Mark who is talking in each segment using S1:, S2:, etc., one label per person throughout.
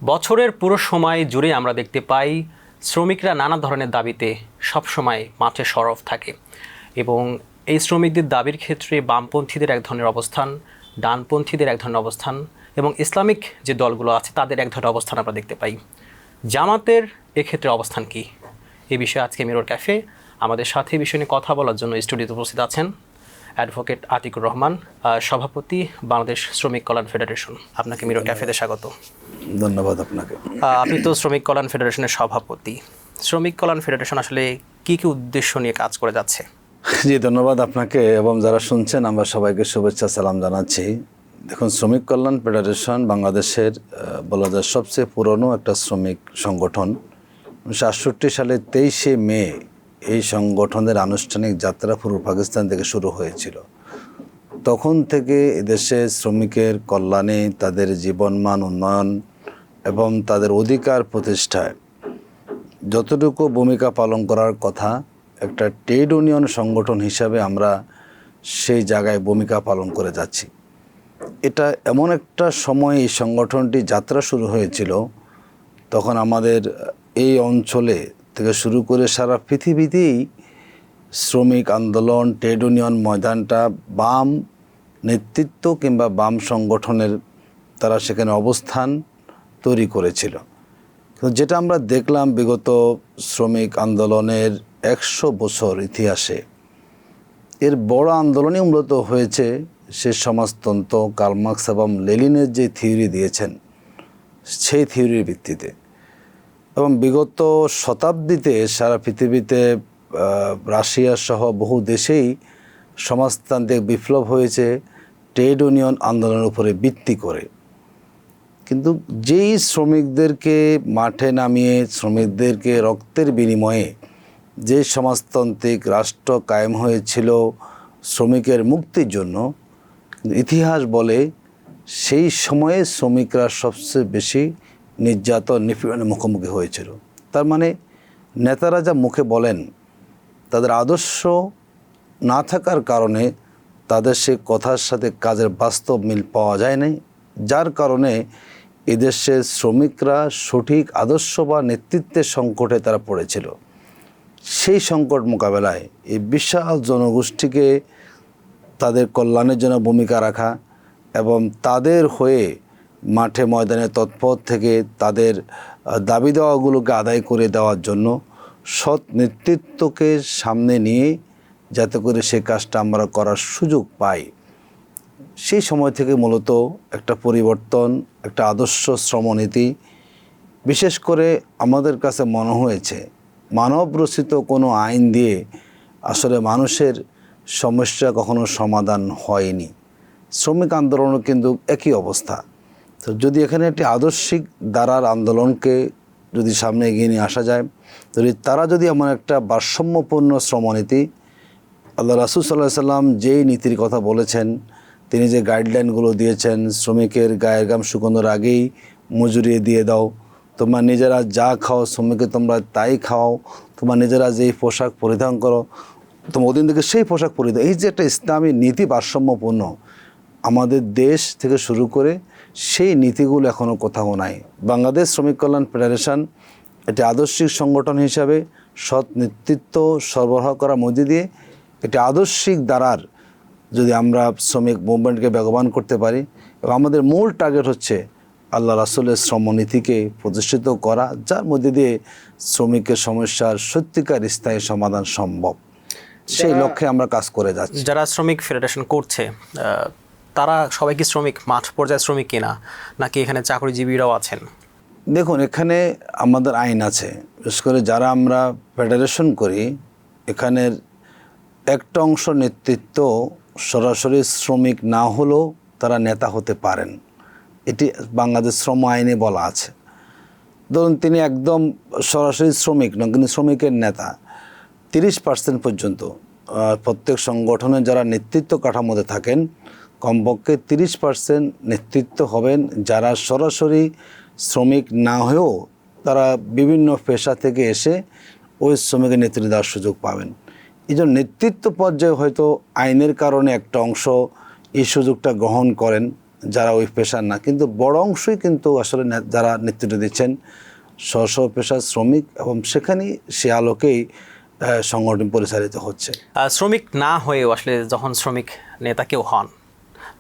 S1: বছরের পুরো সময় জুড়ে আমরা দেখতে পাই শ্রমিকরা নানা ধরনের দাবিতে সবসময় মাঠে সরব থাকে এবং এই শ্রমিকদের দাবির ক্ষেত্রে বামপন্থীদের এক ধরনের অবস্থান, ডানপন্থীদের এক ধরনের অবস্থান এবং ইসলামিক যে দলগুলো আছে তাদের এক ধরনের অবস্থান আমরা দেখতে পাই। জামাতের এক্ষেত্রে অবস্থান কি? এই বিষয়ে আজকে মিরর ক্যাফে আমাদের সাথে এই বিষয় নিয়ে কথা বলার জন্য স্টুডিওতে উপস্থিত আছেন অ্যাডভোকেট আতিকুর রহমান, সভাপতি বাংলাদেশ শ্রমিক কল্যাণ ফেডারেশন। আপনাকে মিরর ক্যাফেতে স্বাগত।
S2: ধন্যবাদ আপনাকে।
S1: আপনি তো শ্রমিক কল্যাণ ফেডারেশনের সভাপতি। শ্রমিক কল্যাণ ফেডারেশন আসলে কি কি উদ্দেশ্য নিয়ে কাজ করে যাচ্ছে?
S2: জি, ধন্যবাদ আপনাকে এবং যারা শুনছেন আমরা সবাইকে শুভেচ্ছা সালাম জানাচ্ছি। দেখুন, শ্রমিক কল্যাণ ফেডারেশন বাংলাদেশের বলা যায় সবচেয়ে পুরনো একটা শ্রমিক সংগঠন। 1968 সালের 23শে মে এই সংগঠনের আনুষ্ঠানিক যাত্রা পূর্ব পাকিস্তান থেকে শুরু হয়েছিল। তখন থেকে এদেশে শ্রমিকের কল্যাণে, তাদের জীবনমান উন্নয়ন এবং তাদের অধিকার প্রতিষ্ঠায় যতটুকু ভূমিকা পালন করার কথা, একটা ট্রেড ইউনিয়ন সংগঠন হিসাবে আমরা সেই জায়গায় ভূমিকা পালন করে যাচ্ছি। এটা এমন একটা সময় এই সংগঠনটি যাত্রা শুরু হয়েছিল, তখন আমাদের এই অঞ্চলে থেকে শুরু করে সারা পৃথিবীতেই শ্রমিক আন্দোলন, ট্রেড ইউনিয়ন ময়দানটা বাম নেতৃত্ব কিংবা বাম সংগঠনের তারা সেখানে অবস্থান তৈরি করেছিল। কিন্তু যেটা আমরা দেখলাম বিগত শ্রমিক আন্দোলনের 100 বছর ইতিহাসে, এর বড় আন্দোলনই মূলত হয়েছে সে সমাজতন্ত্র, কার্ল মার্কস এবং লেনিনের যে থিওরি দিয়েছেন সেই থিওরির ভিত্তিতে। এবং বিগত শতাব্দীতে সারা পৃথিবীতে রাশিয়া সহ বহু দেশেই সমাজতান্ত্রিক বিপ্লব হয়েছে ট্রেড ইউনিয়ন আন্দোলনের উপরে ভিত্তি করে। কিন্তু যেই শ্রমিকদেরকে মাঠে নামিয়ে, শ্রমিকদেরকে রক্তের বিনিময়ে যে সমাজতান্ত্রিক রাষ্ট্র কায়েম হয়েছিল শ্রমিকের মুক্তির জন্য, ইতিহাস বলে সেই সময়ে শ্রমিকরা সবচেয়ে বেশি নির্যাতন, নিপীড়নের মুখোমুখি হয়েছিল। তার মানে নেতারা যা মুখে বলেন, তাদের আদর্শ না থাকার কারণে তাদের সে কথার সাথে কাজের বাস্তব মিল পাওয়া যায় নাই, যার কারণে এদেশের শ্রমিকরা সঠিক আদর্শ বা নেতৃত্বের সংকটে তারা পড়েছিল। সেই সংকট মোকাবেলায় এই বিশাল জনগোষ্ঠীকে তাদের কল্যাণের জন্য ভূমিকা রাখা এবং তাদের হয়ে মাঠে ময়দানে তৎপর থেকে তাদের দাবি দেওয়াগুলোকে আদায় করে দেওয়ার জন্য সৎ নেতৃত্বকে সামনে নিয়ে যাতে করে সে কাজটা আমরা করার সুযোগ পাই, সেই সময় থেকে মূলত একটা পরিবর্তন, একটা আদর্শ শ্রমনীতি, বিশেষ করে আমাদের কাছে মনে হয়েছে মানব রচিত কোনো আইন দিয়ে আসলে মানুষের সমস্যা কখনো সমাধান হয়নি। শ্রমিক আন্দোলনও কিন্তু একই অবস্থা। তো যদি এখানে একটি আদর্শিক ধারার আন্দোলনকে যদি সামনে এগিয়ে নিয়ে আসা যায়, তারা যদি এমন একটা ভারসাম্যপূর্ণ শ্রমনীতি, আল্লাহ রাসূল সাল্লাল্লাহু আলাইহি সাল্লাম যেই নীতির কথা বলেছেন, তিনি যে গাইডলাইনগুলো দিয়েছেন, শ্রমিকের গায়ের ঘাম শুকানোর আগেই মজুরি দিয়ে দাও, তোমরা নিজেরা যা খাও শ্রমিককে তোমরা তাই খাও, তোমরা নিজেরা যেই পোশাক পরিধান করো তোমরা ওদিন থেকে সেই পোশাক পরিধান, এই যে একটা ইসলামী নীতি ভারসাম্যপূর্ণ আমাদের দেশ থেকে শুরু করে সেই নীতিগুলো এখনও কোথাও নাই। বাংলাদেশ শ্রমিক কল্যাণ ফেডারেশন একটি আদর্শিক সংগঠন হিসাবে সৎ নেতৃত্ব সরবরাহ করার মধ্যে দিয়ে একটি আদর্শিক ধারার যদি আমরা শ্রমিক মুভমেন্টকে বেগবান করতে পারি, এবং আমাদের মূল টার্গেট হচ্ছে আল্লাহ রাসূলের শ্রমনীতিকে প্রতিষ্ঠিত করা, যার মধ্যে দিয়ে শ্রমিকের সমস্যার সত্যিকার স্থায়ী সমাধান সম্ভব, সেই লক্ষ্যে আমরা কাজ করে যাচ্ছি।
S1: যারা শ্রমিক ফেডারেশন করছে তারা সবাই কি শ্রমিক, মাঠ পর্যায়ে শ্রমিক কিনা, নাকি এখানে চাকরিজীবীরাও আছেন?
S2: দেখুন, এখানে আমাদের আইন আছে। বিশেষ করে যারা আমরা ফেডারেশন করি, এখানের একটা অংশ নেতৃত্ব সরাসরি শ্রমিক না হলেও তারা নেতা হতে পারেন, এটি বাংলাদেশ শ্রম আইনে বলা আছে। ধরুন তিনি একদম সরাসরি শ্রমিক নন, কিন্তু শ্রমিকের নেতা 30% পর্যন্ত প্রত্যেক সংগঠনে যারা নেতৃত্ব কাঠামোতে থাকেন, কমপক্ষে 30% নেতৃত্ব হবেন যারা সরাসরি শ্রমিক না হয়েও তারা বিভিন্ন পেশা থেকে এসে ওই শ্রমিকের নেতৃত্ব দেওয়ার সুযোগ পাবেন। এই জন্য নেতৃত্ব পর্যায়ে হয়তো আইনের কারণে একটা অংশ এই সুযোগটা গ্রহণ করেন, যারা ওই পেশার না, কিন্তু বড় অংশই কিন্তু আসলে যারা নেতৃত্ব দিচ্ছেন স্ব পেশার শ্রমিক, এবং সেখানেই সে আলোকেই সংগঠন পরিচালিত হচ্ছে।
S1: শ্রমিক না হয়েও আসলে যখন শ্রমিক নেতা কেউ হন,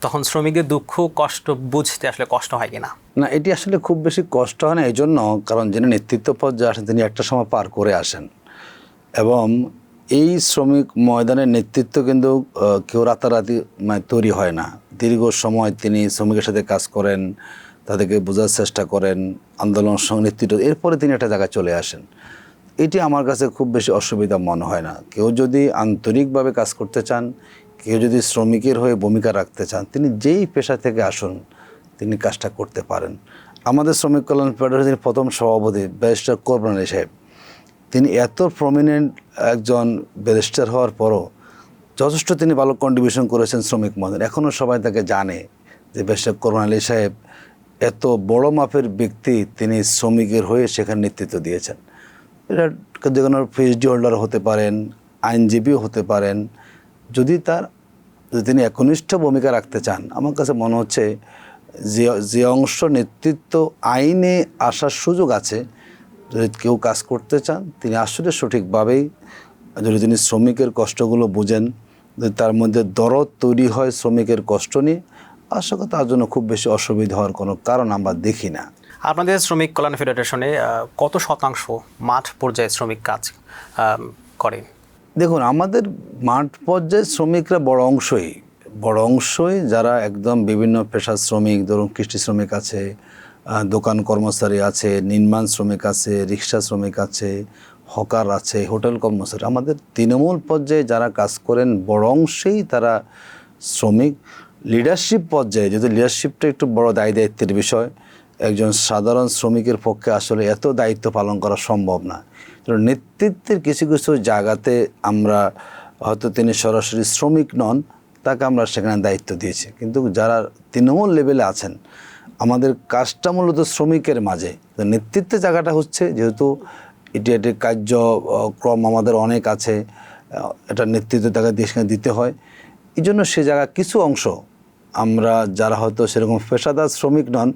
S1: তখন শ্রমিকদের দুঃখ কষ্ট বুঝতে আসলে কষ্ট হয় কিনা?
S2: না, এটি আসলে খুব বেশি কষ্ট হয় না এই জন্য, কারণ যিনি নেতৃত্ব পর্যায়ে আসেন তিনি একটা সময় পার করে আসেন, এবং এই শ্রমিক ময়দানের নেতৃত্ব কিন্তু কেউ রাতারাতি তৈরি হয় না। দীর্ঘ সময় তিনি শ্রমিকের সাথে কাজ করেন, তাদেরকে বোঝার চেষ্টা করেন, আন্দোলন সঙ্গে নেতৃত্ব, এরপরে তিনি একটা জায়গায় চলে আসেন। এটি আমার কাছে খুব বেশি অসুবিধা মনে হয় না। কেউ যদি আন্তরিকভাবে কাজ করতে চান, কেউ যদি শ্রমিকের হয়ে ভূমিকা রাখতে চান, তিনি যেই পেশা থেকে আসুন তিনি কাজটা করতে পারেন। আমাদের শ্রমিক কল্যাণ ফেডারেশনের প্রথম সভাপতি ব্যারিস্টার কোরবান আলী সাহেব, তিনি এত প্রমিনেন্ট একজন ব্যারিস্টার হওয়ার পরও যথেষ্ট তিনি ভালো কন্ট্রিবিউশন করেছেন শ্রমিক মহলে। এখনও সবাই তাকে জানে যে ব্যারিস্টার কোরবান আলী সাহেব এত বড় মাপের ব্যক্তি, তিনি শ্রমিকের হয়ে সেখানে নেতৃত্ব দিয়েছেন। এটা যে কোনো পিএইচডি হোল্ডার হতে পারেন, আইনজীবীও হতে পারেন। যদি তিনি একনিষ্ঠ ভূমিকা রাখতে চান, আমার কাছে মনে হচ্ছে যে অংশ নেতৃত্ব আইনে আসার সুযোগ আছে, যদি কেউ কাজ করতে চান তিনি আসলে সঠিকভাবেই, যদি তিনি শ্রমিকের কষ্টগুলো বুঝেন, যদি তার মধ্যে দরদ তৈরি হয় শ্রমিকের কষ্ট নিয়ে, আশা করি তার জন্য খুব বেশি অসুবিধা হওয়ার কোনো কারণ আমরা দেখি না।
S1: আপনাদের শ্রমিক কল্যাণ ফেডারেশনে কত শতাংশ মাঠ পর্যায়ে শ্রমিক কাজ করেন?
S2: দেখুন, আমাদের মাঠ পর্যায়ে শ্রমিকরা বড় অংশই যারা একদম বিভিন্ন পেশার শ্রমিক, ধরুন কৃষি শ্রমিক আছে, দোকান কর্মচারী আছে, নির্মাণ শ্রমিক আছে, রিক্সা শ্রমিক আছে, হকার আছে, হোটেল কর্মচারী। আমাদের তৃণমূল পর্যায়ে যারা কাজ করেন বড় অংশেই তারা শ্রমিক। লিডারশিপ পর্যায়ে, যদি লিডারশিপটা একটু বড় দায়িত্বের বিষয়, একজন সাধারণ শ্রমিকের পক্ষে আসলে এত দায়িত্ব পালন করা সম্ভব না। নেতৃত্বের কিছু কিছু জায়গাতে আমরা হয়তো তিনি সরাসরি শ্রমিক নন, তাকে আমরা সেখানে দায়িত্ব দিয়েছি, কিন্তু যারা তৃণমূল লেভেলে আছেন আমাদের কাজটা মূলত শ্রমিকের মাঝে। নেতৃত্বের জায়গাটা হচ্ছে, যেহেতু এটি কার্যক্রম আমাদের অনেক আছে, এটা নেতৃত্ব জায়গা দিয়ে সেখানে দিতে হয়, এই জন্য সে জায়গা কিছু অংশ আমরা যারা হয়তো সেরকম পেশাদার শ্রমিক নন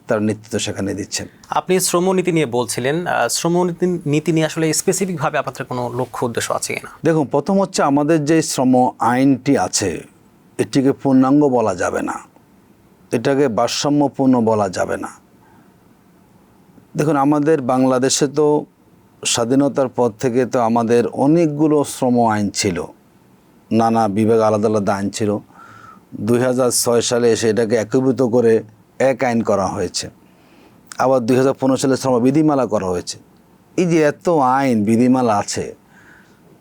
S2: তার নেতৃত্ব সেখানে দিচ্ছেন।
S1: আপনি শ্রমনীতি নিয়ে বলছিলেন, শ্রমনীতি নিয়ে আসলে স্পেসিফিকভাবে আপনাদের কোনো লক্ষ্য উদ্দেশ্য আছে কিনা?
S2: দেখুন, প্রথম হচ্ছে আমাদের যে শ্রম আইনটি আছে এটিকে পূর্ণাঙ্গ বলা যাবে না, এটাকে ভারসাম্যপূর্ণ বলা যাবে না। দেখুন, আমাদের বাংলাদেশে তো স্বাধীনতার পর থেকে তো আমাদের অনেকগুলো শ্রম আইন ছিল, নানা বিভাগ আলাদা আলাদা আইন ছিল। 2006 সালে এসে এটাকে একীভূত করে এক আইন করা হয়েছে। আবার 2015 সালে শ্রম বিধিমালা করা হয়েছে। এই যে এত আইন বিধিমালা আছে,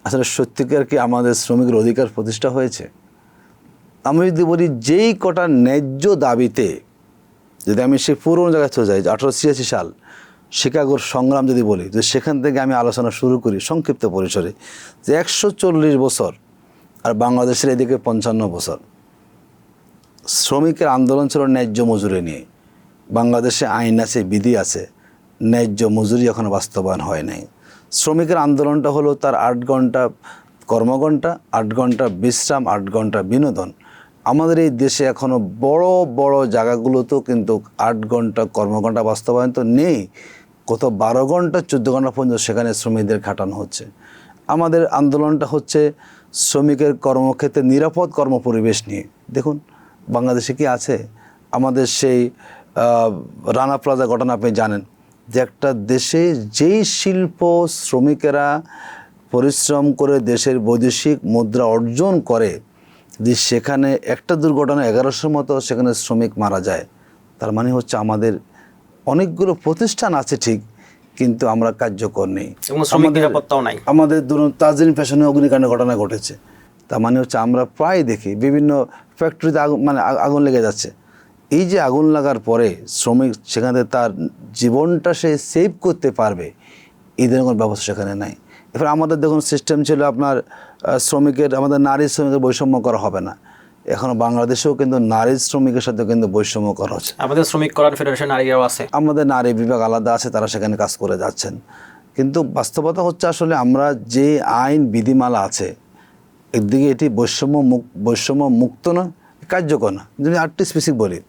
S2: আসলে সত্যিকার কি আমাদের শ্রমিকের অধিকার প্রতিষ্ঠা হয়েছে? আমি যদি বলি যেই কটা ন্যায্য দাবিতে, যদি আমি সেই পুরনো জায়গায় চলে যাই, 1886 সাল শিকাগোর সংগ্রাম যদি বলি, যদি সেখান থেকে আমি আলোচনা শুরু করি সংক্ষিপ্ত পরিসরে, যে 140 বছর আর বাংলাদেশের এদিকে 55 বছর শ্রমিকের আন্দোলন ছিল ন্যায্য মজুরি নিয়ে। বাংলাদেশে আইন আছে, বিধি আছে, ন্যায্য মজুরি এখনও বাস্তবায়ন হয় নাই। শ্রমিকের আন্দোলনটা হলো তার 8 ঘন্টা কর্মঘণ্টা, 8 ঘন্টা বিশ্রাম, 8 ঘন্টা বিনোদন। আমাদের এই দেশে এখনও বড় বড় জায়গাগুলোতেও কিন্তু 8 ঘন্টা কর্মঘণ্টা বাস্তবায়ন তো নেই, কত 12 ঘন্টা 14 ঘন্টা পর্যন্ত সেখানে শ্রমিকদের খাটানো হচ্ছে। আমাদের আন্দোলনটা হচ্ছে শ্রমিকের কর্মক্ষেত্রে নিরাপদ কর্মপরিবেশ নিয়ে। দেখুন বাংলাদেশে কি আছে? আমাদের সেই রানা প্লাজা ঘটনা আপনি জানেন, যে একটা দেশে যেই শিল্প শ্রমিকেরা পরিশ্রম করে দেশের বৈদেশিক মুদ্রা অর্জন করে, যে সেখানে একটা দুর্ঘটনা 1100 মতো সেখানে শ্রমিক মারা যায়, তার মানে হচ্ছে আমাদের অনেকগুলো প্রতিষ্ঠান আছে ঠিক, কিন্তু আমরা কার্যকর নেই, আমাদের ধরুন তাজরিন ফ্যাশনে অগ্নিকাণ্ডের ঘটনা ঘটেছে, তার মানে হচ্ছে আমরা প্রায় দেখি বিভিন্ন ফ্যাক্টরিতে আগুন লেগে যাচ্ছে। এই যে আগুন লাগার পরে শ্রমিক সেখানে তার জীবনটা সে সেভ করতে পারবে, এই ধরনের কোনো ব্যবস্থা সেখানে নাই। এবার আমাদের দেখুন সিস্টেম ছিল আপনার শ্রমিকের, আমাদের নারী শ্রমিকের বৈষম্য করা হবে না, এখনো বাংলাদেশেও কিন্তু নারী শ্রমিকের সাথে কিন্তু বৈষম্য করা হচ্ছে।
S1: আমাদের শ্রমিক কল্যাণ ফেডারেশন নারীরাও আছে,
S2: আমাদের নারী বিভাগ আলাদা আছে, তারা সেখানে কাজ করে যাচ্ছেন। কিন্তু বাস্তবতা হচ্ছে আসলে আমরা যে আইন বিধিমালা আছে একদিকে এটি বৈষম্য মুক্ত না, কার্যকর না। যদি আরেকটি স্পেসিফিক বলি,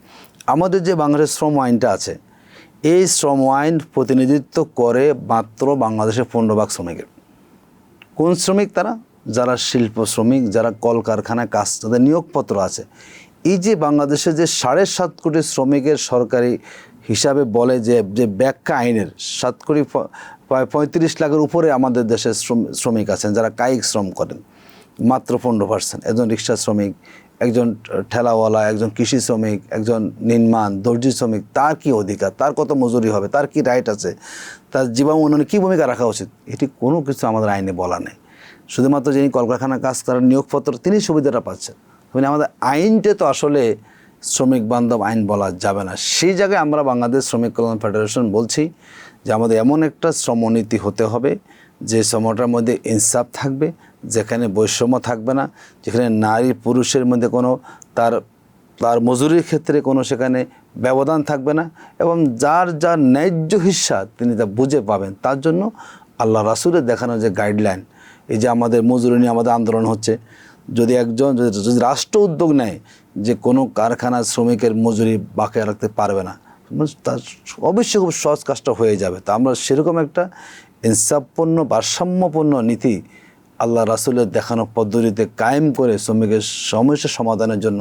S2: আমাদের যে বাংলাদেশের শ্রম আইনটা আছে, এই শ্রম আইন প্রতিনিধিত্ব করে মাত্র বাংলাদেশের 15% শ্রমিকের। কোন শ্রমিক তারা? যারা শিল্প শ্রমিক, যারা কলকারখানায় কাজ, তাদের নিয়োগপত্র আছে। এই যে বাংলাদেশে যে 7.5 কোটি শ্রমিকের সরকারি হিসাবে বলে যে ব্যাখ্যা আইনের 7 কোটি প্রায় 35 লাখের উপরে আমাদের দেশে শ্রমিক আছেন যারা কায়িক শ্রম করেন, মাত্র 15%। একজন রিক্সা শ্রমিক, একজন ঠেলাওয়ালা, একজন কৃষি শ্রমিক, একজন নির্মাণ দর্জি শ্রমিক, তার কি অধিকার, তার কত মজুরি হবে, তার কি রাইট আছে, তার জীবন উন্নয়নে কী ভূমিকা রাখা উচিত, এটি কোনো কিছু আমাদের আইনে বলা নেই। শুধুমাত্র যিনি কলকারখানায় কাজ করার নিয়োগপত্র তিনি সুবিধাটা পাচ্ছেন। মানে আমাদের আইনটা তো আসলে শ্রমিক বান্ধব আইন বলা যাবে না। সেই জায়গায় আমরা বাংলাদেশ শ্রমিক কল্যাণ ফেডারেশন বলছি যে আমাদের এমন একটা শ্রমনীতি হতে হবে যে শ্রমটার মধ্যে ইনসাফ থাকবে, যেখানে বৈষম্য থাকবে না, যেখানে নারী পুরুষের মধ্যে কোনো তার মজুরির ক্ষেত্রে কোনো সেখানে ব্যবধান থাকবে না, এবং যার যার ন্যায্য হিস্সা তিনি তা বুঝে পাবেন। তার জন্য আল্লাহ রাসূলের দেখানো যে গাইডলাইন, এই যে আমাদের মজুরি নিয়ে আমাদের আন্দোলন হচ্ছে, যদি রাষ্ট্র উদ্যোগ নেয় যে কোনো কারখানার শ্রমিকের মজুরি বাকিয়া রাখতে পারবে না, তার অবশ্যই খুব সহজ কাজটা হয়ে যাবে। তা আমরা সেরকম একটা ইনসাফপূর্ণ ভারসাম্যপূর্ণ নীতি আল্লাহ রাসূলের দেখানো পদ্ধতিতে কায়েম করে শ্রমিকের সমস্যা সমাধানের জন্য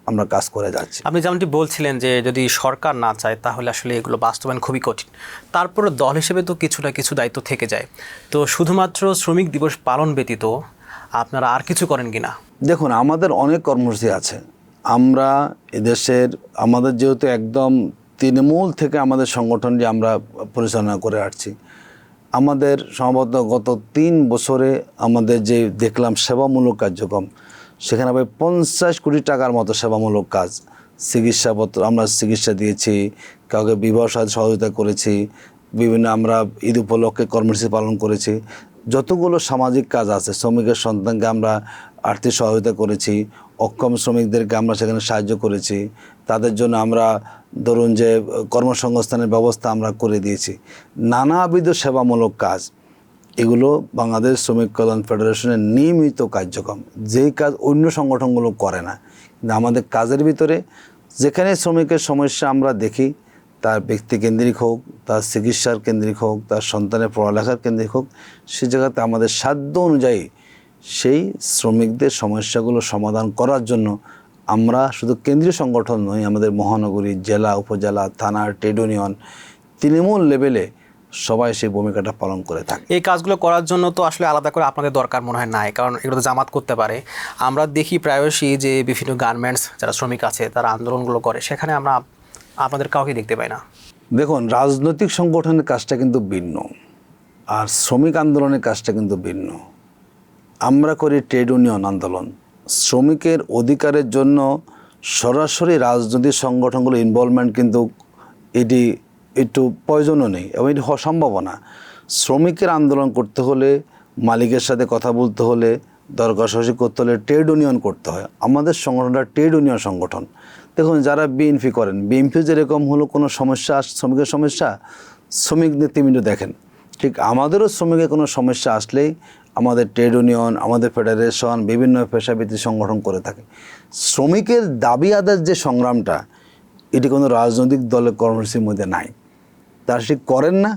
S2: আমরা কাজ করে যাচ্ছি।
S1: আপনি যেমনটি বলছিলেন যে যদি সরকার না চায় তাহলে আসলে এগুলো বাস্তবায়ন খুবই কঠিন, তারপরে দল হিসেবে তো কিছু না কিছু দায়িত্ব থেকে যায়। তো শুধুমাত্র শ্রমিক দিবস পালন ব্যতীত আপনারা আর কিছু করেন কি না?
S2: দেখুন, আমাদের অনেক কর্মসূচি আছে। আমরা এদেশের আমাদের যেহেতু একদম তৃণমূল থেকে আমাদের সংগঠনটি আমরা পরিচালনা করে আসছি, আমাদের সম্ভবত গত 3 বছরে আমাদের যে দেখলাম সেবামূলক কার্যক্রম, সেখানে প্রায় 50 কোটি টাকার মতো সেবামূলক কাজ, চিকিৎসাপত্র, আমরা চিকিৎসা দিয়েছি, কাউকে বিবাহ সহযোগিতা করেছি, বিভিন্ন আমরা ঈদ উপলক্ষে কর্মসূচি পালন করেছি, যতগুলো সামাজিক কাজ আছে, শ্রমিকের সন্তানকে আমরা আর্থিক সহায়তা করেছি, অক্ষম শ্রমিকদেরকে আমরা সেখানে সাহায্য করেছি, তাদের জন্য আমরা ধরুন যে কর্মসংস্থানের ব্যবস্থা আমরা করে দিয়েছি, নানাবিধ সেবামূলক কাজ। এগুলো বাংলাদেশ শ্রমিক কল্যাণ ফেডারেশনের নিয়মিত কার্যক্রম, যেই কাজ অন্য সংগঠনগুলো করে না। কিন্তু আমাদের কাজের ভিতরে যেখানে শ্রমিকের সমস্যা আমরা দেখি, তার ব্যক্তিকেন্দ্রিক হোক, তার চিকিৎসার কেন্দ্রিক হোক, তার সন্তানের পড়ালেখার কেন্দ্রিক হোক, সেই জায়গাতে আমাদের সাধ্য অনুযায়ী সেই শ্রমিকদের সমস্যাগুলো সমাধান করার জন্য আমরা শুধু কেন্দ্রীয় সংগঠন নই, আমাদের মহানগরী, জেলা, উপজেলা, থানা, ট্রেড ইউনিয়ন, তৃণমূল লেভেলে সবাই সেই ভূমিকাটা পালন করে থাকে।
S1: এই কাজগুলো করার জন্য তো আসলে আলাদা করে আপনাদের দরকার মনে হয় নাই, কারণ এগুলো তো জামাত করতে পারে। আমরা দেখি প্রায়শই যে বিভিন্ন গার্মেন্টস যারা শ্রমিক আছে তারা আন্দোলনগুলো করে, সেখানে আমরা আপনাদের কাউকে দেখতে পাই না।
S2: দেখুন, রাজনৈতিক সংগঠনের কাজটা কিন্তু ভিন্ন, আর শ্রমিক আন্দোলনের কাজটা কিন্তু ভিন্ন। আমরা করি ট্রেড ইউনিয়ন আন্দোলন, শ্রমিকের অধিকারের জন্য সরাসরি রাজনৈতিক সংগঠনগুলো ইনভলভমেন্ট কিন্তু এটি একটু প্রয়োজনও নেই এবং এটি হওয়া সম্ভব না। শ্রমিকের আন্দোলন করতে হলে, মালিকের সাথে কথা বলতে হলে, দরকার সহযোগী করতে হলে ট্রেড ইউনিয়ন করতে হয়। আমাদের সংগঠনটা ট্রেড ইউনিয়ন সংগঠন। দেখুন, যারা বিএনপি করেন, বিএনপি যেরকম হলো কোনো সমস্যা, শ্রমিকের সমস্যা শ্রমিক নেতৃবৃন্দ দেখেন, ঠিক আমাদেরও শ্রমিকের কোনো সমস্যা আসলেই আমাদের ট্রেড ইউনিয়ন, আমাদের ফেডারেশন, বিভিন্ন পেশাভিত্তিক সংগঠন করে থাকে। শ্রমিকের দাবি আদায়ের যে সংগ্রামটা, এটি কোনো রাজনৈতিক দলের কর্মসূচির মধ্যে নাই, তারা সেটি করেন না।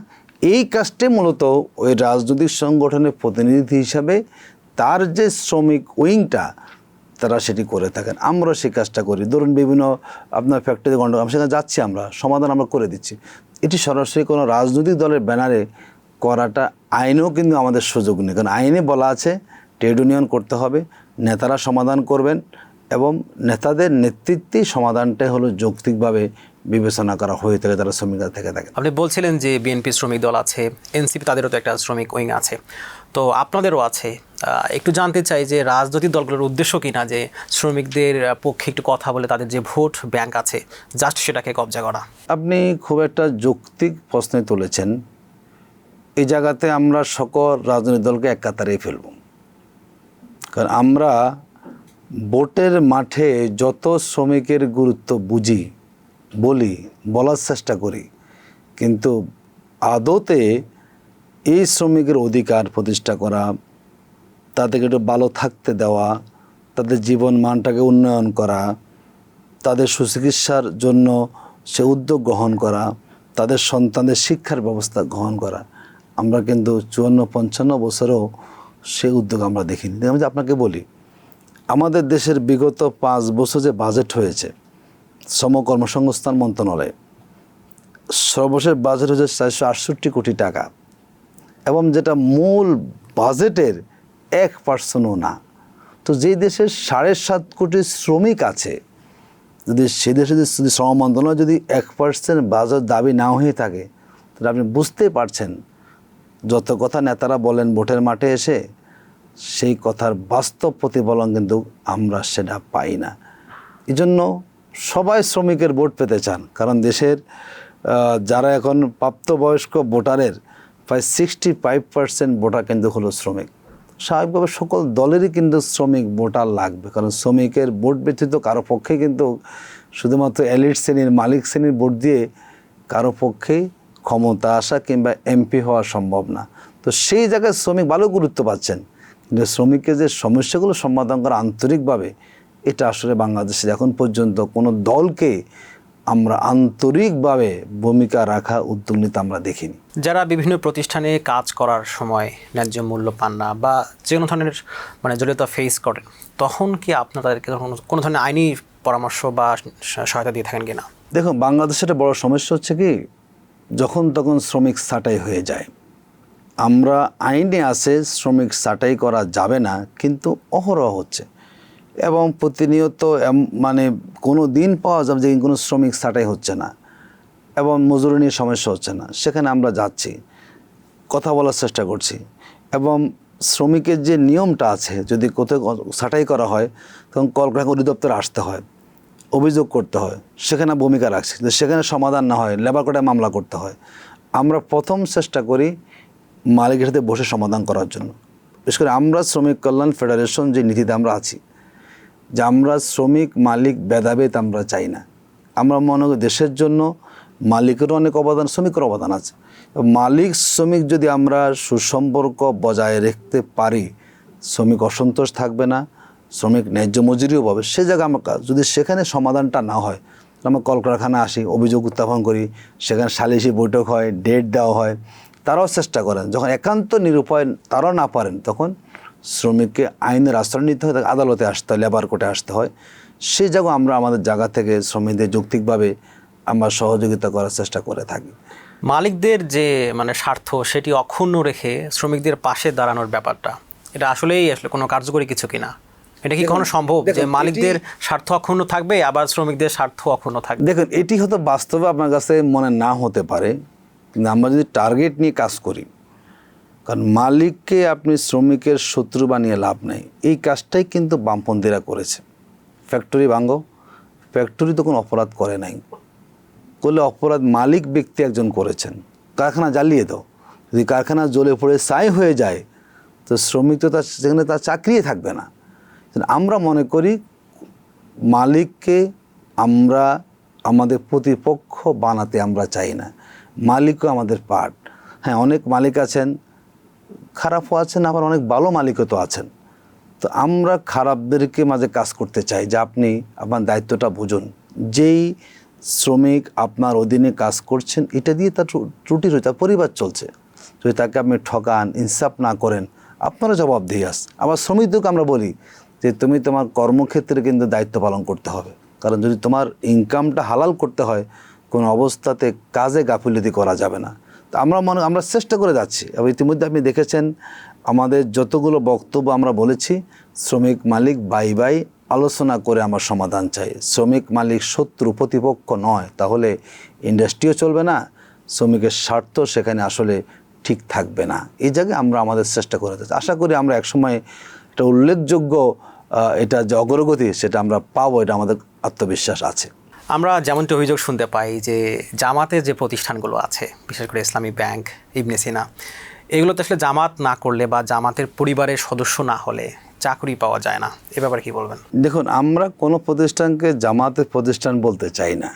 S2: এই কাজটাই মূলত ওই রাজনৈতিক সংগঠনের প্রতিনিধি হিসাবে তার যে শ্রমিক উইংটা, তারা সেটি করে থাকেন। আমরা সেই কাজটা করি। ধরুন বিভিন্ন আপনার ফ্যাক্টরি গণ্ডগোল, সেখানে যাচ্ছি, আমরা সমাধান আমরা করে দিচ্ছি। এটি সরাসরি কোনো রাজনৈতিক দলের ব্যানারে করাটা আইনেও কিন্তু আমাদের সুযোগ নেই, কারণ আইনে বলা আছে ট্রেড ইউনিয়ন করতে হবে, নেতারা সমাধান করবেন এবং নেতাদের নেতৃত্বেই সমাধানটাই হলো যৌক্তিকভাবে বিবেচনা করা হয়ে থাকে, তারা শ্রমিকরা থেকে থাকে।
S1: আপনি বলছিলেন যে বিএনপি শ্রমিক দল আছে, এনসিপি তাদেরও তো একটা শ্রমিক উইং আছে, তো আপনাদেরও আছে। একটু জানতে চাই যে রাজনৈতিক দলগুলোর উদ্দেশ্য কিনা যে শ্রমিকদের পক্ষে একটু কথা বলে তাদের যে ভোট ব্যাংক আছে জাস্ট সেটাকে কবজা করা।
S2: আপনি খুব একটা যৌক্তিক প্রশ্নে তুলেছেন। এই জায়গাতে আমরা সকল রাজনৈতিক দলকে এক কাতারেই ফেলব, কারণ আমরা ভোটের মাঠে যত শ্রমিকের গুরুত্ব বুঝি, বলার চেষ্টা করি, কিন্তু আদতে এই শ্রমিকের অধিকার প্রতিষ্ঠা করা, তাদেরকে একটু ভালো থাকতে দেওয়া, তাদের জীবন মানটাকে উন্নয়ন করা, তাদের সুচিকিৎসার জন্য সে উদ্যোগ গ্রহণ করা, তাদের সন্তানদের শিক্ষার ব্যবস্থা গ্রহণ করা, আমরা কিন্তু 54-55 বছরেও সেই উদ্যোগ আমরা দেখিনি। আমি যে আপনাকে বলি, আমাদের দেশের বিগত 5 বছর যে বাজেট হয়েছে শ্রম কর্মসংস্থান মন্ত্রণালয়ে, সর্বশেষ বাজেট হচ্ছে 468 কোটি টাকা, এবং যেটা মূল বাজেটের 1%ও না। তো যেই দেশের 7.5 কোটি শ্রমিক আছে, যদি সে দেশে যদি শ্রম মন্ত্রণালয় যদি 1% বাজেট দাবি না হয়ে থাকে, তাহলে আপনি বুঝতেই পারছেন যত কথা নেতারা বলেন ভোটের মাঠে এসে, সেই কথার বাস্তব প্রতিফলন কিন্তু আমরা সেটা পাই না। এই জন্য সবাই শ্রমিকের ভোট পেতে চান, কারণ দেশের যারা এখন প্রাপ্তবয়স্ক ভোটারের প্রায় 65% ভোটার কিন্তু হলো শ্রমিক। স্বাভাবিকভাবে সকল দলেরই কিন্তু শ্রমিক ভোটার লাগবে, কারণ শ্রমিকের ভোট ব্যতীত কারো পক্ষে কিন্তু শুধুমাত্র এলিট শ্রেণীর মালিক শ্রেণীর ভোট দিয়ে কারো পক্ষেই ক্ষমতা আসা কিংবা এমপি হওয়া সম্ভব না। তো সেই জায়গায় শ্রমিক ভালো গুরুত্ব পাচ্ছেন, কিন্তু শ্রমিকের যে সমস্যাগুলো সমাধান করা আন্তরিকভাবে, এটা আসলে বাংলাদেশে এখন পর্যন্ত কোনো দলকে আমরা আন্তরিকভাবে ভূমিকা রাখা উদ্যোগ নিতে আমরা দেখিনি।
S1: যারা বিভিন্ন প্রতিষ্ঠানে কাজ করার সময় ন্যায্য মূল্য পান না বা যে কোনো ধরনের জটিলতা ফেস করেন, তখন কি আপনারা তাদেরকে কোনো ধরনের আইনি পরামর্শ বা সহায়তা দিয়ে থাকেন কিনা?
S2: দেখুন, বাংলাদেশের একটা বড় সমস্যা হচ্ছে কি, যখন তখন শ্রমিক ছাঁটাই হয়ে যায়। আমরা আইনে আছে শ্রমিক ছাঁটাই করা যাবে না, কিন্তু অহরহ হচ্ছে, এবং প্রতিনিয়ত কোনো দিন পাওয়া যাবে যে কোনো শ্রমিক ছাঁটাই হচ্ছে না এবং মজুরি নিয়ে সমস্যা হচ্ছে না। সেখানে আমরা যাচ্ছি, কথা বলার চেষ্টা করছি, এবং শ্রমিকের যে নিয়মটা আছে, যদি কোথাও ছাঁটাই করা হয় তখন কলকারখানা অধিদপ্তরে আসতে হয়, অভিযোগ করতে হয়, সেখানে ভূমিকা রাখছি, কিন্তু সেখানে সমাধান না হয় লেবার কোর্টে মামলা করতে হয়। আমরা প্রথম চেষ্টা করি মালিকের সাথে বসে সমাধান করার জন্য। বিশেষ করে আমরা শ্রমিক কল্যাণ ফেডারেশন যে নীতিতে আমরা আছি, যে আমরা শ্রমিক মালিক ভেদাভেদ আমরা চাই না। আমরা মনে করি দেশের জন্য মালিকেরও অনেক অবদান, শ্রমিকের অবদান আছে। মালিক শ্রমিক যদি আমরা সুসম্পর্ক বজায় রাখতে পারি, শ্রমিক অসন্তোষ থাকবে না, শ্রমিক ন্যায্য মজুরিও পাবে। সে জায়গায় আমরা যদি সেখানে সমাধানটা না হয়, আমরা কলকারখানা আসি, অভিযোগ উত্থাপন করি, সেখানে সালিশি বৈঠক হয়, ডেট দেওয়া হয়, তারাও চেষ্টা করেন। যখন একান্ত নিরুপায় তারাও না পারেন, তখন শ্রমিককে আইনের আশ্রয় নিতে হয়, তাকে আদালতে আসতে হয়, লেবার কোর্টে আসতে হয়। সেই জায়গায় আমরা আমাদের জায়গা থেকে শ্রমিকদের যৌক্তিকভাবে আমরা সহযোগিতা করার চেষ্টা করে থাকি।
S1: মালিকদের যে স্বার্থ, সেটি অক্ষুণ্ণ রেখে শ্রমিকদের পাশে দাঁড়ানোর ব্যাপারটা, এটা আসলে কোনো কার্যকরী কিছু কিনা? এটা কি কখনো সম্ভব যে মালিকদের স্বার্থ অক্ষুণ্ণ থাকবে আবার শ্রমিকদের স্বার্থ অক্ষুণ্ণ থাকবে?
S2: দেখুন, এটি হয়তো বাস্তবে আপনার কাছে মনে না হতে পারে, কিন্তু আমরা যদি টার্গেট নিয়ে কাজ করি, কারণ মালিককে আপনি শ্রমিকের শত্রু বানিয়ে লাভ নেই। এই কাজটাই কিন্তু বামপন্থীরা করেছে। ফ্যাক্টরি ভাঙো, ফ্যাক্টরি তো কোনো অপরাধ করে নাই, করলে অপরাধ মালিক ব্যক্তি একজন করেছেন। কারখানা জ্বালিয়ে দাও, যদি কারখানা জ্বলে পড়ে ছাই হয়ে যায়, তো শ্রমিক তো সেখানে তার চাকরিই থাকবে না। আমরা মনে করি মালিককে আমরা আমাদের প্রতিপক্ষ বানাতে আমরা চাই না। মালিকও আমাদের পার্ট। হ্যাঁ, অনেক মালিক আছেন, খারাপও আছেন, আবার অনেক ভালো মালিকও তো আছেন। তো আমরা খারাপদেরকে মাঝে কাজ করতে চাই যে আপনি আপনার দায়িত্বটা বুঝুন। যেই শ্রমিক আপনার অধীনে কাজ করছেন, এটা দিয়ে তার ত্রুটি রয়েছে, তার পরিবার চলছে। যদি তাকে আপনি ঠকান, ইনসাফ না করেন, আপনারও জবাবদিহি আছে। আবার শ্রমিকদেরকে আমরা বলি যে তুমি তোমার কর্মক্ষেত্রে কিন্তু দায়িত্ব পালন করতে হবে, কারণ যদি তোমার ইনকামটা হালাল করতে হয়, কোনো অবস্থাতে কাজে গাফিলতি করা যাবে না। তো আমরা চেষ্টা করে যাচ্ছি, এবং ইতিমধ্যে আপনি দেখেছেন আমাদের যতগুলো বক্তব্য আমরা বলেছি, শ্রমিক মালিক বাই বাই আলোচনা করে আমার সমাধান চাই। শ্রমিক মালিক শত্রু প্রতিপক্ষ নয়, তাহলে ইন্ডাস্ট্রিও চলবে না, শ্রমিকের স্বার্থ সেখানে আসলে ঠিক থাকবে না। এই জায়গায় আমরা আমাদের চেষ্টা করে যাচ্ছি। আশা করি আমরা একসময় একটা উল্লেখযোগ্য এটা যে অগ্রগতি, সেটা আমরা পাবো, এটা আমাদের আত্মবিশ্বাস আছে।
S1: আমরা যেমনটি অভিযোগ শুনতে পাই যে জামাতের যে প্রতিষ্ঠানগুলো আছে, বিশেষ করে ইসলামী ব্যাংক, ইবনে সিনা, এগুলোতে আসলে জামাত না করলে বা জামাতের পরিবারের সদস্য না হলে চাকরি পাওয়া যায় না। এ ব্যাপারে কি বলবেন?
S2: দেখুন, আমরা কোনো প্রতিষ্ঠানকে জামাতের প্রতিষ্ঠান বলতে চাই না।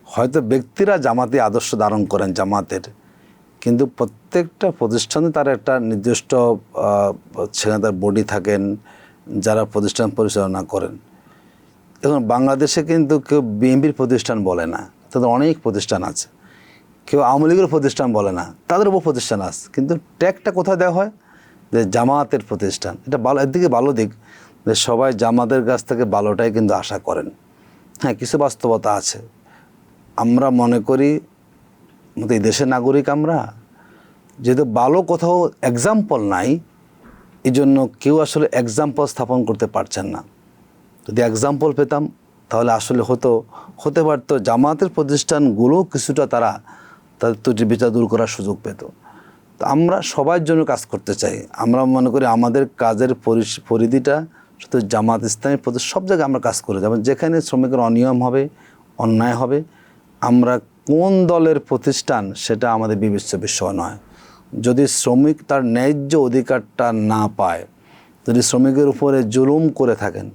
S2: হয়তো ব্যক্তিরা জামাতি আদর্শ ধারণ করেন জামাতের, কিন্তু প্রত্যেকটা প্রতিষ্ঠানে তার একটা নির্দিষ্ট সেখানে তার বডি থাকেন যারা প্রতিষ্ঠান পরিচালনা করেন। এখন বাংলাদেশে কিন্তু কেউ বিএনপির প্রতিষ্ঠান বলে না, তাদের অনেক প্রতিষ্ঠান আছে। কেউ আওয়ামী লীগের প্রতিষ্ঠান বলে না, তাদের উপর প্রতিষ্ঠান আছে। কিন্তু ট্যাগটা কোথায় দেওয়া হয়? যে জামাতের প্রতিষ্ঠান। এটা ভালো, একদিকে ভালো দিক যে সবাই জামাতের কাছ থেকে ভালোটাই কিন্তু আশা করেন। হ্যাঁ, কিছু বাস্তবতা আছে। আমরা মনে করি এই দেশের নাগরিক আমরা, যেহেতু ভালো কোথাও এক্সাম্পল নাই, এই জন্য কেউ আসলে এক্সাম্পল স্থাপন করতে পারছেন না। যদি এক্সাম্পল পেতাম তাহলে আসলে হতে পারতো জামাতের প্রতিষ্ঠানগুলো কিছুটা তারা তাদের ত্রুটি বিচার দূর করার সুযোগ পেত। তো আমরা সবার জন্য কাজ করতে চাই। আমরা মনে করি আমাদের কাজের পরিধিটা শুধু জামাত ইসলামের প্রতি সব জায়গায় আমরা কাজ করে যাব। যেখানে শ্রমিকের অনিয়ম হবে, অন্যায় হবে, আমরা কোন দলের প্রতিষ্ঠান সেটা আমাদের বিবেচ্য বিষয় নয়। যদি শ্রমিক তার ন্যায্য অধিকারটা না পায়, যদি শ্রমিকের উপরে জুলুম করে থাকেন,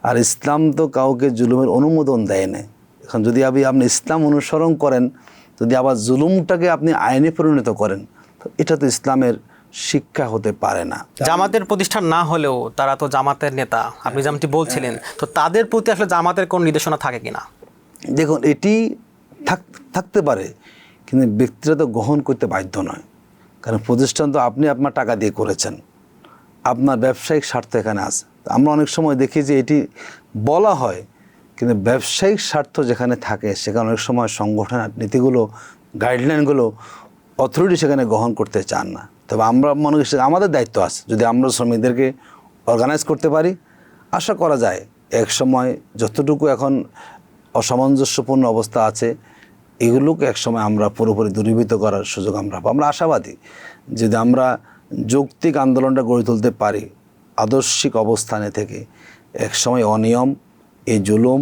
S2: আর ইসলাম তো কাউকে জুলুমের অনুমোদন দেয় না। এখন যদি আপনি ইসলাম অনুসরণ করেন, যদি আবার জুলুমটাকে আপনি আইনে পরিণত করেন, তো এটা তো ইসলামের শিক্ষা হতে পারে না।
S1: জামাতের প্রতিষ্ঠান না হলেও তারা তো জামাতের নেতা, আপনি যেমনটি বলছিলেন, তো তাদের প্রতি আসলে জামাতের কোন নির্দেশনা থাকে কিনা?
S2: দেখুন, এটি থাকতে পারে, কিন্তু ব্যক্তিরা তো গ্রহণ করতে বাধ্য নয়। কারণ প্রতিষ্ঠান তো আপনি আপনার টাকা দিয়ে করেছেন, আপনার ব্যবসায়িক স্বার্থ এখানে আছে। আমরা অনেক সময় দেখি যে এটি বলা হয়, কিন্তু ব্যবসায়িক স্বার্থ যেখানে থাকে সেখানে অনেক সময় সংগঠনের নীতিগুলো, গাইডলাইনগুলো অথরিটি সেখানে গ্রহণ করতে চান না। তবে আমরা মনে করি আমাদের দায়িত্ব আছে, যদি আমরা শ্রমিকদেরকে অর্গানাইজ করতে পারি, আশা করা যায় এক সময় যতটুকু এখন অসামঞ্জস্যপূর্ণ অবস্থা আছে এগুলোকে একসময় আমরা পুরোপুরি দূরীভূত করার সুযোগ আমরা পাবো। আমরা আশাবাদী যদি আমরা যৌক্তিক আন্দোলনটা গড়ে তুলতে পারি আদর্শিক অবস্থানে থেকে, একসময় অনিয়ম, এই জুলুম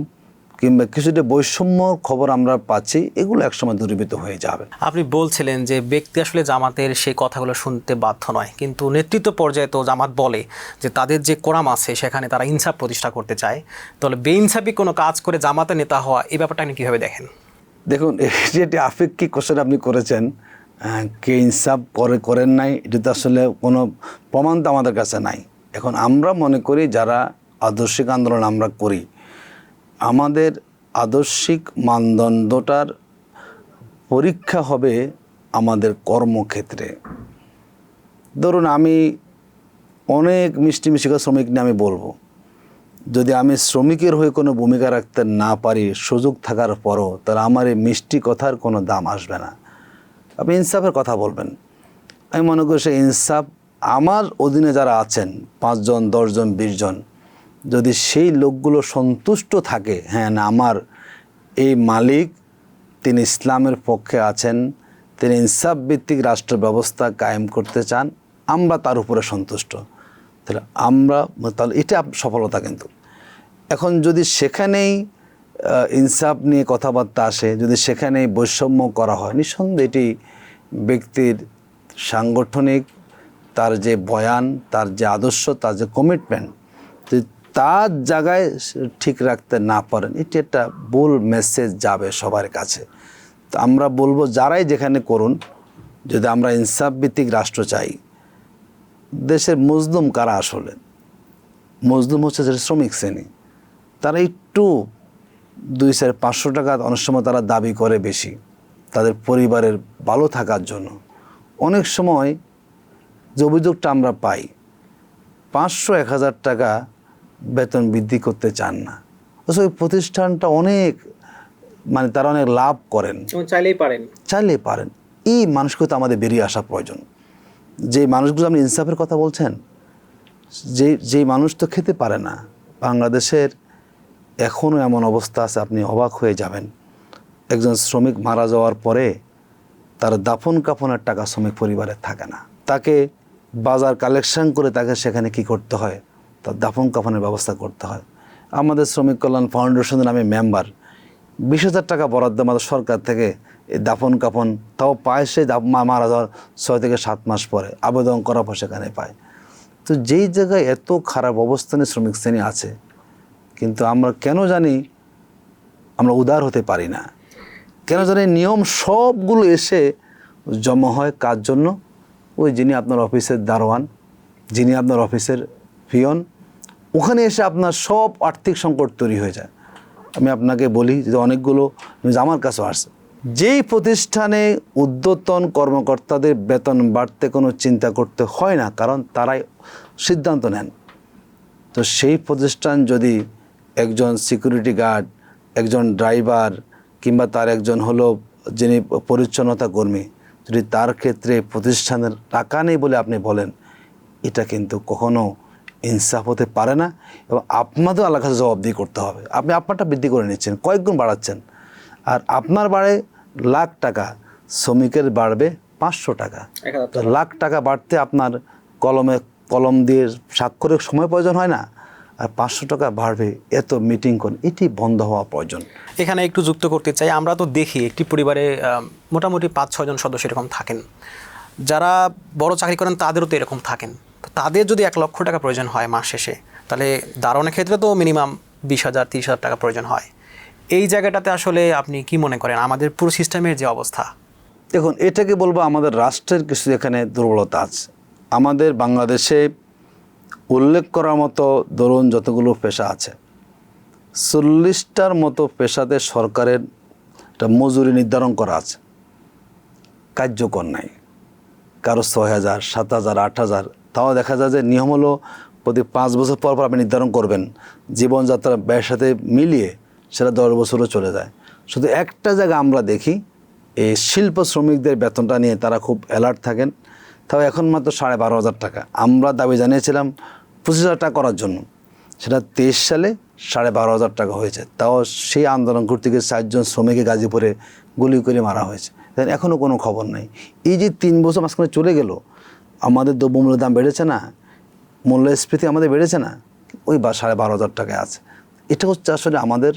S2: কিংবা কিছুটা বৈষম্যর খবর আমরা পাচ্ছি, এগুলো একসময় দূরীভূত হয়ে যাবে।
S1: আপনি বলছিলেন যে ব্যক্তি আসলে জামাতের সেই কথাগুলো শুনতে বাধ্য নয়, কিন্তু নেতৃত্ব পর্যায়ে তো জামাত বলে যে তাদের যে কোরাম আছে সেখানে তারা ইনসাফ প্রতিষ্ঠা করতে চায়। তাহলে বেইনসাফি কোনো কাজ করে জামাতের নেতা হওয়া, এই ব্যাপারটা আপনি কীভাবে দেখেন?
S2: দেখুন, যেটি আপেক্ষিক কোশ্চেন আপনি করেছেন, কে ইনসাফ করেন নাই, এটা তো আসলে কোনো প্রমাণ তো আমাদের কাছে নাই। এখন আমরা মনে করি যারা আদর্শিক আন্দোলন আমরা করি, আমাদের আদর্শিক মানদণ্ডটার পরীক্ষা হবে আমাদের কর্মক্ষেত্রে। ধরুন আমি অনেক মিষ্টি শ্রমিক নিয়ে আমি বলবো, যদি আমি শ্রমিকের হয়ে কোনো ভূমিকা রাখতে না পারি সুযোগ থাকার পরও, তাহলে আমার এই মিষ্টি কথার কোনো দাম আসবে না। আপনি ইনসাফের কথা বলবেন, আমি মনে করি সেই ইনসাফ আমার অধীনে যারা আছেন 5 জন 10 জন 20 জন, যদি সেই লোকগুলো সন্তুষ্ট থাকে, হ্যাঁ না আমার এই মালিক তিনি ইসলামের পক্ষে আছেন, তিনি ইনসাফ ভিত্তিক রাষ্ট্র ব্যবস্থা কায়েম করতে চান, আমরা তার উপরে সন্তুষ্ট, তাহলে এটা সফলতা। কিন্তু এখন যদি সেখানেই ইনসাফ নিয়ে কথাবার্তা আসে, যদি সেখানেই বৈষম্য করা হয়, নিঃসন্দেহে এটি ব্যক্তির সাংগঠনিক তার যে বয়ান, তার যে আদর্শ, তার যে কমিটমেন্ট, যদি তার জায়গায় ঠিক রাখতে না পারেন, এটি একটা ভুল মেসেজ যাবে সবার কাছে। তো আমরা বলবো যারাই যেখানে করুন, যদি আমরা ইনসাফ ভিত্তিক রাষ্ট্র চাই, দেশের মজলুম কারা আসলে? মজলুম হচ্ছে যেটা শ্রমিক শ্রেণী। তারা একটু 200-500 টাকা অনেক সময় তারা দাবি করে বেশি, তাদের পরিবারের ভালো থাকার জন্য। অনেক সময় যে অভিযোগটা আমরা পাই, 500-1000 টাকা বেতন বৃদ্ধি করতে চান না, অথচ ওই প্রতিষ্ঠানটা অনেক তারা অনেক লাভ করেন, চাইলেই পারেন। এই মানুষগুলো আমাদের বেরিয়ে আসা প্রয়োজন। যে মানুষগুলো আপনি ইনসাফের কথা বলছেন, যেই মানুষ তো খেতে পারে না। বাংলাদেশের এখনও এমন অবস্থা আছে, আপনি অবাক হয়ে যাবেন। একজন শ্রমিক মারা যাওয়ার পরে তার দাফন কাফনের টাকা শ্রমিক পরিবারের থাকে না, তাকে বাজার কালেকশন করে তাকে সেখানে কি করতে হয়, তার দাফন কাফনের ব্যবস্থা করতে হয়। আমাদের শ্রমিক কল্যাণ ফাউন্ডেশনের আমি মেম্বার, 20,000 টাকা বরাদ্দ আমাদের সরকার থেকে এই দাফন কাফন, তাও পায় সে মারা যাওয়ার 6 থেকে 7 মাস পরে আবেদন করার পর সেখানে পায়। তো যেই জায়গায় এত খারাপ অবস্থানে শ্রমিক শ্রেণী আছে, কিন্তু আমরা কেন জানি আমরা উদার হতে পারি না, কেন জানি নিয়ম সবগুলো এসে জমা হয় কার জন্য? ওই যিনি আপনার অফিসের দারোয়ান, যিনি আপনার অফিসের পিয়ন, ওখানে এসে আপনার সব আর্থিক সংকট তৈরি হয়ে যায়। আমি আপনাকে বলি যে অনেকগুলো নিউজ আমার কাছেও আসছে, যেই প্রতিষ্ঠানে ঊর্ধ্বতন কর্মকর্তাদের বেতন বাড়তে কোনো চিন্তা করতে হয় না, কারণ তারাই সিদ্ধান্ত নেন। তো সেই প্রতিষ্ঠান যদি একজন সিকিউরিটি গার্ড, একজন ড্রাইভার কিংবা তার একজন হলো যিনি পরিচ্ছন্নতা কর্মী, যদি তার ক্ষেত্রে প্রতিষ্ঠানের টাকা নেই বলে আপনি বলেন, এটা কিন্তু কখনো ইনসাফ হতে পারে না এবং আপনাদেরও আল্লাহর কাছে জবাবদিহি করতে হবে। আপনি আপনারটা বৃদ্ধি করে নিচ্ছেন, কয়েক গুণ বাড়াচ্ছেন, আর আপনার বাড়ে লাখ টাকা, শ্রমিকের বাড়বে 500 টাকা। তো লাখ টাকা বাড়তে আপনার কলম দিয়ে স্বাক্ষরের সময় প্রয়োজন হয় না, আর 500 টাকা বাড়বে, এত মিটিং করেন, এটি বন্ধ হওয়া প্রয়োজন।
S1: এখানে একটু যুক্ত করতে চাই, আমরা তো দেখি একটি পরিবারে মোটামুটি 5-6 জন সদস্য এরকম থাকেন, যারা বড় চাকরি করেন তাদেরও তো এরকম থাকেন। তো তাদের যদি 1 লক্ষ টাকা প্রয়োজন হয় মাস শেষে, তাহলে দারোয়ানের ক্ষেত্রে তো মিনিমাম 20,000-30,000 টাকা প্রয়োজন হয়। এই জায়গাটাতে আসলে আপনি কি মনে করেন আমাদের পুরো সিস্টেমের যে অবস্থা?
S2: দেখুন, এটাকে বলবো আমাদের রাষ্ট্রের কিছু এখানে দুর্বলতা আছে। আমাদের বাংলাদেশে উল্লেখ করার মতো ধরুন যতগুলো পেশা আছে, 40টার মতো পেশাতে সরকারের একটা মজুরি নির্ধারণ করা আছে, কার্যকর নাই। কারো 6,000, 7,000, 8,000, তাও দেখা যায় যে নিয়ম হলো প্রতি 5 বছর পর পর আপনি নির্ধারণ করবেন, জীবনযাত্রার ব্যয়ের সাথে মিলিয়ে সেটা 10 বছরও চলে যায়। শুধু একটা জায়গা আমরা দেখি, এই শিল্প শ্রমিকদের বেতনটা নিয়ে তারা খুব অ্যালার্ট থাকেন, তাও এখন মাত্র 12,500 টাকা। আমরা দাবি জানিয়েছিলাম 25,000 টাকা করার জন্য, সেটা 23 সালে 12,500 টাকা হয়েছে। তাও সেই আন্দোলন করতে গিয়ে 4 জন শ্রমিককে গাজীপুরে গুলি করে মারা হয়েছে, এখনও কোনো খবর নাই। এই যে 3 বছর মাঝখানে চলে গেল, আমাদের দ্রব্যমূল্যের দাম বেড়েছে না, মূল্যস্ফীতি আমাদের বেড়েছে না, ওই 12,500 টাকায় আছে। এটা হচ্ছে আসলে আমাদের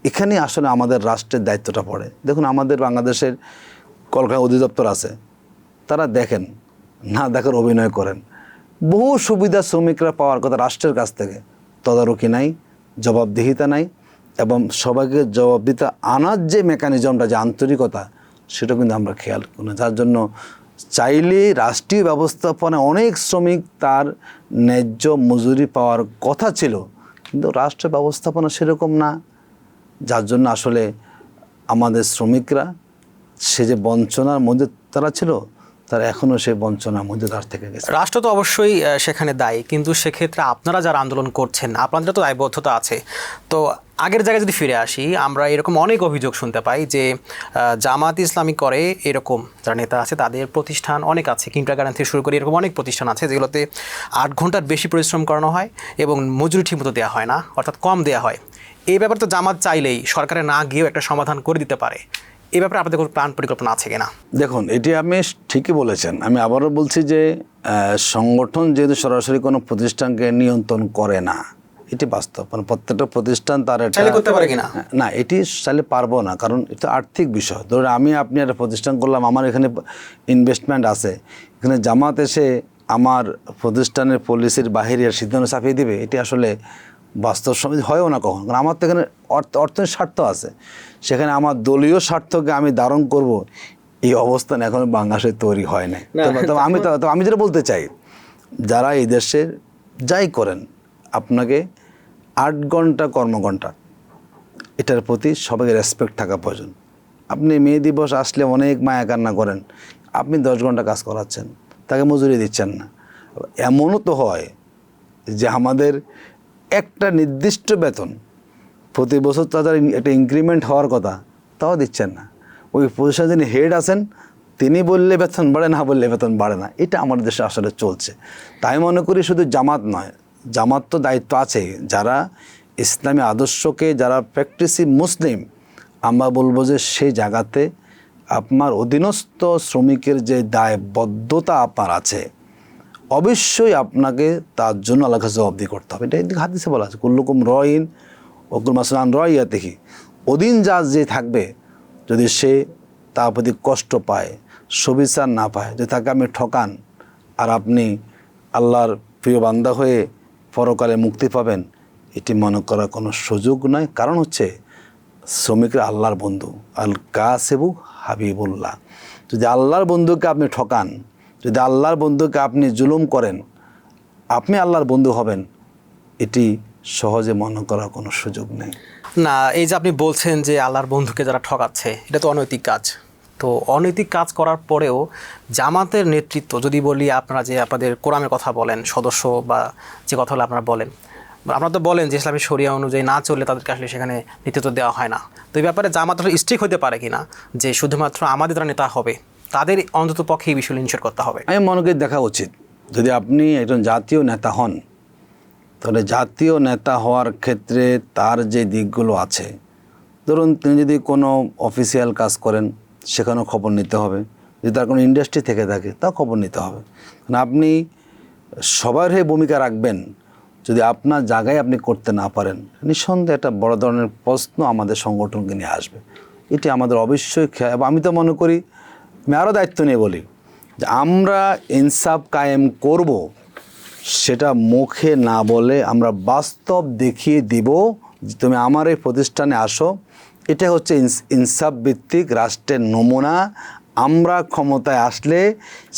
S2: এখানে আসলে আমাদের রাষ্ট্রের দায়িত্বটা পড়ে। দেখুন, আমাদের বাংলাদেশের কলকারখানা অধিদপ্তর আছে, তারা দেখেন না, দেখার অভিনয় করেন। বহু সুবিধা শ্রমিকরা পাওয়ার কথা রাষ্ট্রের কাছ থেকে, তদারকি নাই, জবাবদিহিতা নাই, এবং সবাইকে জবাবদিহিতা আনার যে মেকানিজমটা, যে আন্তরিকতা, সেটা কিন্তু আমরা খেয়াল করি না। যার জন্য চাইলে রাষ্ট্রীয় ব্যবস্থাপনায় অনেক শ্রমিক তার ন্যায্য মজুরি পাওয়ার কথা ছিল, কিন্তু রাষ্ট্র ব্যবস্থাপনা সেরকম না। যার জন্য আসলে আমাদের শ্রমিকরা সে যে বঞ্চনার মধ্যে তারা ছিল, তারা এখনও সেই বঞ্চনার মধ্যে তার থেকে গেছে।
S1: রাষ্ট্র তো অবশ্যই সেখানে দায়ী, কিন্তু সেক্ষেত্রে আপনারা যারা আন্দোলন করছেন আপনাদের তো দায়বদ্ধতা আছে। তো আগের জায়গায় যদি ফিরে আসি, আমরা এরকম অনেক অভিযোগ শুনতে পাই যে জামাত ইসলামী করে এরকম যারা নেতা আছে তাদের প্রতিষ্ঠান অনেক আছে, কিন্ডারগার্টেন থেকে শুরু করে এরকম অনেক প্রতিষ্ঠান আছে যেগুলোতে 8 ঘন্টার বেশি পরিশ্রম করানো হয় এবং মজুরি ঠিকমতো দেওয়া হয় না, অর্থাৎ কম দেওয়া হয়। এই ব্যাপারে তো জামাত চাইলেই সরকারে না গিয়েও একটা সমাধান করে দিতে পারে। এই ব্যাপারে আপনাদের কোনো প্ল্যান পরিকল্পনা আছে কিনা?
S2: দেখুন, এটি আপনি ঠিকই বলেছেন। আমি আবারও বলছি যে সংগঠন যেহেতু সরাসরি কোনো প্রতিষ্ঠানকে নিয়ন্ত্রণ করে না, এটি বাস্তব। মানে প্রত্যেকটা প্রতিষ্ঠান তার
S1: চাইলে করতে পারে কিনা?
S2: না, এটি চাইলে পারবো না, কারণ এটা আর্থিক বিষয়। ধরুন আপনি একটা প্রতিষ্ঠান করলাম, আমার এখানে ইনভেস্টমেন্ট আছে, এখানে জামাত এসে আমার প্রতিষ্ঠানের পলিসির বাহিরে সিদ্ধান্ত চাপিয়ে দিবে, এটি আসলে বাস্তব সমাজ হয়ও না কখন। কারণ আমার তো এখানে অর্থের স্বার্থ আছে, সেখানে আমার দলীয় স্বার্থকে আমি ধারণ করব, এই অবস্থান এখনো বাংলাদেশে তৈরি হয় না। তবে আমি যেটা বলতে চাই, যারা এই দেশের যাই করেন, আপনাকে 8 ঘন্টা কর্মঘণ্টা, এটার প্রতি সবাইকে রেসপেক্ট থাকা প্রয়োজন। আপনি মে দিবস আসলে অনেক মায়া কান্না করেন, আপনি 10 ঘন্টা কাজ করাচ্ছেন, তাকে মজুরি দিচ্ছেন না। এমনও তো হয় যে আমাদের একটা নির্দিষ্ট বেতন প্রতি বছর তাদের একটা ইনক্রিমেন্ট হওয়ার কথা, তাও দিচ্ছেন না। ওই প্রতিষ্ঠানে যিনি হেড আছেন, তিনি বললে বেতন বাড়ে, না বললে বেতন বাড়ে না। এটা আমাদের দেশে আসলে চলছে। তাই মনে করি শুধু জামাত নয়, জামাত তো দায়িত্ব আছে, যারা ইসলামী আদর্শকে যারা প্র্যাকটিসি মুসলিম, আমরা বলবো যে সেই জায়গাতে আপনার অধীনস্থ শ্রমিকের যে দায়বদ্ধতা আপনার আছে, অবশ্যই আপনাকে তার জন্য আল্লাহর কাছে জবাবদিহি করতে হবে। এটা হাদিসে বলা আছে, কুল্লুকুম রাইন ওয়া কুল্লু মাসউলুন আন রাইয়াতিহি। অধীন যে থাকবে, যদি সে তার প্রতি কষ্ট পায়, সুবিচার না পায়, যদি তাকে আপনি ঠকান, আর আপনি আল্লাহর প্রিয় বান্দা হয়ে পরকালে মুক্তি পাবেন, এটি মনে করার কোনো সুযোগ নয়। কারণ হচ্ছে শ্রমিকরা আল্লাহর বন্ধু, আল কাসিবু হাবিবুল্লাহ। যদি আল্লাহর বন্ধুকে আপনি ঠকান, যদি আল্লাহর বন্ধুকে আপনি জুলুম করেন, আপনি আল্লাহর বন্ধু হবেন, এটি সহজে মনে করার কোনো সুযোগ নেই।
S1: না, এই যে আপনি বলছেন যে আল্লাহর বন্ধুকে যারা ঠকাচ্ছে, এটা তো অনৈতিক কাজ। তো অনৈতিক কাজ করার পরেও জামাতের নেতৃত্ব, যদি বলি আপনারা যে আপনাদের কোরআনের কথা বলেন, সদস্য বা যে কথা হলে আপনারা বলেন, আপনারা তো বলেন যে ইসলামী শরিয়া অনুযায়ী না চললে তাদেরকে আসলে সেখানে নেতৃত্ব দেওয়া হয় না। তো এই ব্যাপারে জামাত স্ট্রিক্ট হতে পারে কিনা যে শুধুমাত্র আমাদের যারা নেতা হবে তাদের অন্তত পক্ষে এই বিষয়গুলো ইনশিওর করতে হবে?
S2: আমি মনে করি দেখা উচিত, যদি আপনি একজন জাতীয় নেতা হন, তাহলে জাতীয় নেতা হওয়ার ক্ষেত্রে তার যে দিকগুলো আছে, ধরুন তিনি যদি কোনো অফিসিয়াল কাজ করেন সেখানেও খবর নিতে হবে, যদি তার কোনো ইন্ডাস্ট্রি থেকে থাকে তাও খবর নিতে হবে। কারণ আপনি সবার হয়ে ভূমিকা রাখবেন, যদি আপনার জায়গায় আপনি করতে না পারেন, নিঃসন্দেহে একটা বড় ধরনের প্রশ্ন আমাদের সংগঠনকে নিয়ে আসবে। এটি আমাদের অবশ্যই খেয়াল। এবং আমি তো মনে করি, আমি আরও দায়িত্ব নিয়ে বলি যে আমরা ইনসাফ কায়েম করব, সেটা মুখে না বলে আমরা বাস্তব দেখিয়ে দিব যে তুমি আমার এই প্রতিষ্ঠানে আসো, এটা হচ্ছে ইনসাফ ভিত্তিক রাষ্ট্রের নমুনা। আমরা ক্ষমতায় আসলে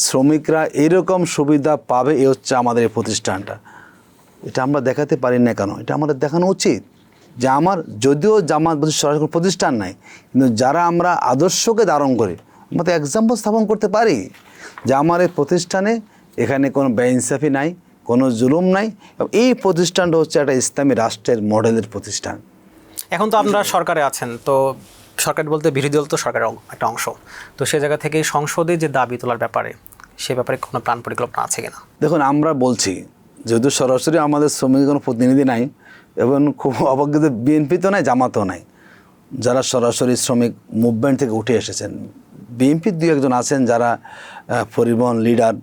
S2: শ্রমিকরা এরকম সুবিধা পাবে, এ হচ্ছে আমাদের এই প্রতিষ্ঠানটা। এটা আমরা দেখাতে পারি না কেন? এটা আমাদের দেখানো উচিত যে আমার, যদিও জামাত সরকারি প্রতিষ্ঠান নাই, কিন্তু যারা আমরা আদর্শকে ধারণ করি, আমরা তো এক্সাম্পল স্থাপন করতে পারি যে আমার এই প্রতিষ্ঠানে এখানে কোনো বেইনসাফি নাই, কোনো জুলুম নাই। এই প্রতিষ্ঠানটা হচ্ছে একটা ইসলামী রাষ্ট্রের মডেলের প্রতিষ্ঠান।
S1: এখন তো আপনারা সরকারে আছেন, তো সরকার বলতে বিরোধী দল তো সরকারের একটা অংশ, তো সে জায়গা থেকে সংসদে যে দাবি তোলার ব্যাপারে, সে ব্যাপারে কোনো প্ল্যান পরিকল্পনা আছে কিনা?
S2: দেখুন, আমরা বলছি যেহেতু সরাসরি আমাদের শ্রমিকের কোনো প্রতিনিধি নাই, এবং খুব অবাকৃত বিএনপি তো নাই, জামাতও নাই, যারা সরাসরি শ্রমিক মুভমেন্ট থেকে উঠে এসেছেন। বিএনপির দুই একজন আছেন যারা পরিবহন লিডার,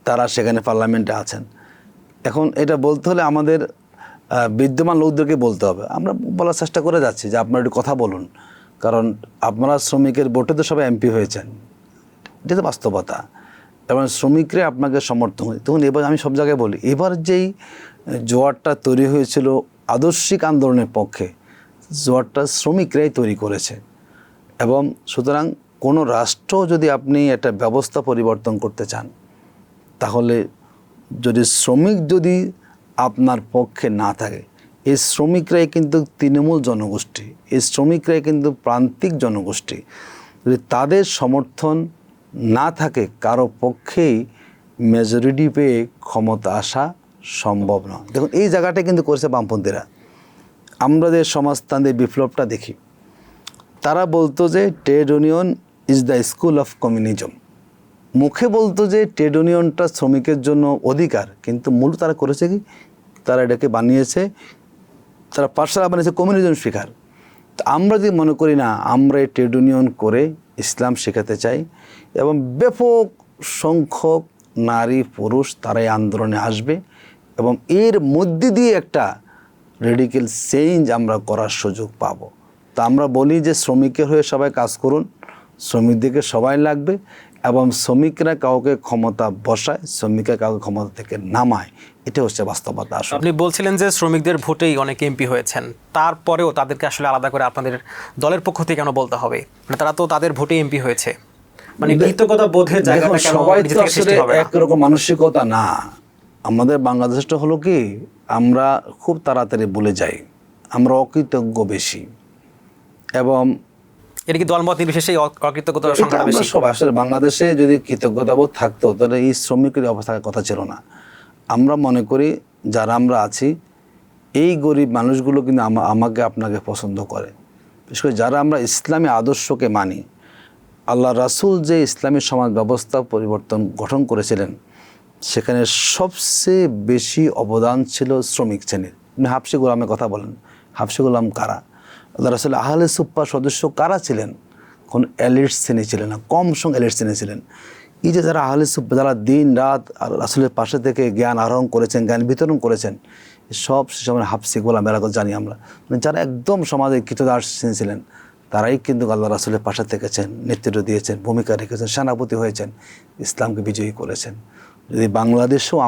S2: তারা সেখানে পার্লামেন্টে আছেন। এখন এটা বলতে হলে আমাদের বিদ্যমান লোকদেরকে বলতে হবে। আমরা বলার চেষ্টা করে যাচ্ছি যে আপনারা একটু কথা বলুন, কারণ আপনারা শ্রমিকের ভোটে তো সবাই এমপি হয়েছেন, এটা তো বাস্তবতা। এবং শ্রমিকরা আপনাকে সমর্থন হয়। তখন এবার আমি সব জায়গায় বলি, এবার যেই জোয়ারটা তৈরি হয়েছিল আদর্শিক আন্দোলনের পক্ষে, জোয়ারটা শ্রমিকরাই তৈরি করেছে। এবং সুতরাং কোনো রাষ্ট্র যদি আপনি একটা ব্যবস্থা পরিবর্তন করতে চান, তাহলে যদি শ্রমিক যদি আপনার পক্ষে না থাকে, এই শ্রমিকরাই কিন্তু তৃণমূল জনগোষ্ঠী, এই শ্রমিকরাই কিন্তু প্রান্তিক জনগোষ্ঠী, যদি তাদের সমর্থন না থাকে কারো পক্ষেই মেজরিটি পেয়ে ক্ষমতা আসা সম্ভব নয়। দেখুন, এই জায়গাটা কিন্তু করেছে বামপন্থীরা। আমরা যে সমাজতান্ত্রিক বিপ্লবটা দেখি, তারা বলতো যে trade union is the school of communism. মুখে বলতো যে ট্রেড ইউনিয়নটা শ্রমিকের জন্য অধিকার, কিন্তু মূল তারা করেছে কি, তারা এটাকে বানিয়েছে, তারা পাঠশালা বানিয়েছে কমিউনিজম শেখার। তো আমরা যদি মনে করি না আমরা এই ট্রেড ইউনিয়ন করে ইসলাম শেখাতে চাই, এবং ব্যাপক সংখ্যক নারী পুরুষ তারাই আন্দোলনে আসবে, এবং এর মধ্যে দিয়ে একটা রেডিক্যাল চেঞ্জ আমরা করার সুযোগ পাব। তা আমরা বলি যে শ্রমিকের হয়ে সবাই কাজ করুন, শ্রমিকদেরকে সবাই লাগবে, এবং শ্রমিকরা কাউকে ক্ষমতা বসায়, শ্রমিকরা কাউকে ক্ষমতা থেকে নামায়, এটা হচ্ছে বাস্তবতা।
S1: আপনি বলছিলেন যে শ্রমিকদের ভোটেই অনেক এমপি হয়েছেন, তারপরেও তাদেরকে আসলে আলাদা করে আপনাদের দলের পক্ষ থেকে কেন বলতে হবে? মানে তারা তো তাদের ভোটে এমপি হয়েছে, মানে কৃতজ্ঞতা বোধের জায়গাটা কেন
S2: সবাই
S1: নিজে
S2: তো
S1: থেকে সৃষ্টি হবে না?
S2: একরকম মানসিকতা না। আমাদের বাংলাদেশটা হলো কি, আমরা খুব তাড়াতাড়ি ভুলে যাই, আমরা অকৃতজ্ঞ বেশি, এবং
S1: এটা কি দলমত নির্বিশেষে অকৃতজ্ঞতার সংখ্যাটা বেশি?
S2: সবাই আসলে বাংলাদেশে যদি কৃতজ্ঞতাবোধ থাকতো, তাহলে এই শ্রমিকের অবস্থার কথা ছিল না। আমরা মনে করি যারা আমরা আছি, এই গরিব মানুষগুলো কিন্তু আমাকে আপনাকে পছন্দ করে, বিশেষ করে যারা আমরা ইসলামী আদর্শকে মানি। আল্লাহ রাসূল যে ইসলামী সমাজ ব্যবস্থা গঠন করেছিলেন, সেখানে সবচেয়ে বেশি অবদান ছিল শ্রমিক শ্রেণীর। আপনি হাফসি গোলামের কথা বলেন, হাফসি গোলাম কারা? আল্লাহ রাসূল আহলে সুফফা সদস্য কারা ছিলেন? কোন এলিট শ্রেণী ছিলেন না, কম সংখ্যক এলিট শ্রেণী ছিলেন। এই যে যারা আহলে সুফফা, যারা দিন রাত আর রাসূলের পাশে থেকে জ্ঞান আহরণ করেছেন, জ্ঞান বিতরণ করেছেন, সব সময় হাফসি গোলাম এরা জানি আমরা, মানে যারা একদম সমাজের কৃতদাস শ্রেণী ছিলেন, তারাই কিন্তু আল্লাহ রাসূলের পাশে থেকেছেন, নেতৃত্ব দিয়েছেন, ভূমিকা রেখেছেন, সেনাপতি হয়েছেন, ইসলামকে বিজয়ী করেছেন। যদি বাংলাদেশেও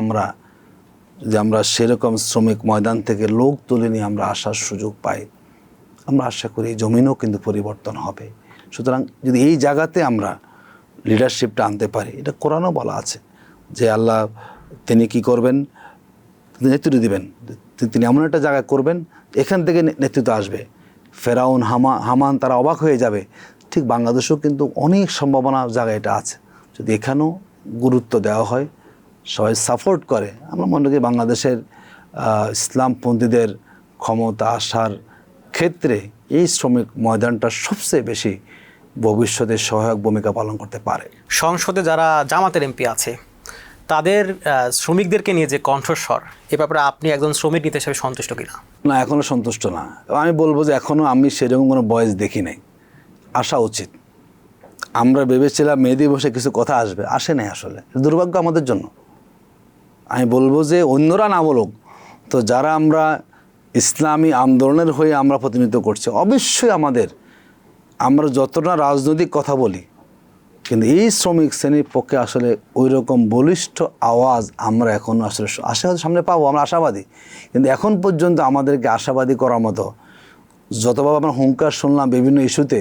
S2: যদি আমরা সেরকম শ্রমিক ময়দান থেকে লোক তুলে নিয়ে আমরা আসার সুযোগ পাই, আমরা আশা করি জমিনও কিন্তু পরিবর্তন হবে। সুতরাং যদি এই জায়গাতে আমরা লিডারশিপটা আনতে পারি, এটা কোরআনও বলা আছে যে আল্লাহ তিনি কি করবেন, নেতৃত্ব দিবেন, তিনি এমন একটা জায়গায় করবেন এখান থেকে নেতৃত্ব আসবে। ফেরাউন, হামান তারা অবাক হয়ে যাবে। ঠিক বাংলাদেশেও কিন্তু অনেক সম্ভাবনা জায়গা এটা আছে, যদি এখানেও গুরুত্ব দেওয়া হয়, সবাই সাপোর্ট করে, আমরা মনে করি বাংলাদেশের ইসলামপন্থীদের ক্ষমতা আসার ক্ষেত্রে এই শ্রমিক ময়দানটা সবচেয়ে বেশি ভবিষ্যতে সহায়ক ভূমিকা পালন করতে পারে।
S1: সংসদে যারা জামাতের এমপি আছে তাদের শ্রমিকদেরকে নিয়ে যে কণ্ঠস্বর, এ ব্যাপারে আপনি একজন শ্রমিক নেতা হিসেবে সন্তুষ্ট কিনা?
S2: না, এখনও সন্তুষ্ট না। আমি বলবো যে এখনও আমি সেরকম কোনো বয়স দেখি নাই, আসা উচিত। আমরা ভেবেছিলাম মেহেদি বসে কিছু কথা আসবে, আসে নাই। আসলে দুর্ভাগ্য আমাদের জন্য। আমি বলবো যে অন্যরা না বলুক, তো যারা আমরা ইসলামী আন্দোলনের হয়ে আমরা প্রতিনিধিত্ব করছি, অবশ্যই আমরা যতটা রাজনৈতিক কথা বলি, কিন্তু এই শ্রমিক শ্রেণীর পক্ষে আসলে ওই রকম বলিষ্ঠ আওয়াজ আমরা এখন আসলে সামনে পাবো, আমরা আশাবাদী। কিন্তু এখন পর্যন্ত আমাদেরকে আশাবাদী করার মতো যতভাবে আমরা হুঙ্কার শুনলাম বিভিন্ন ইস্যুতে,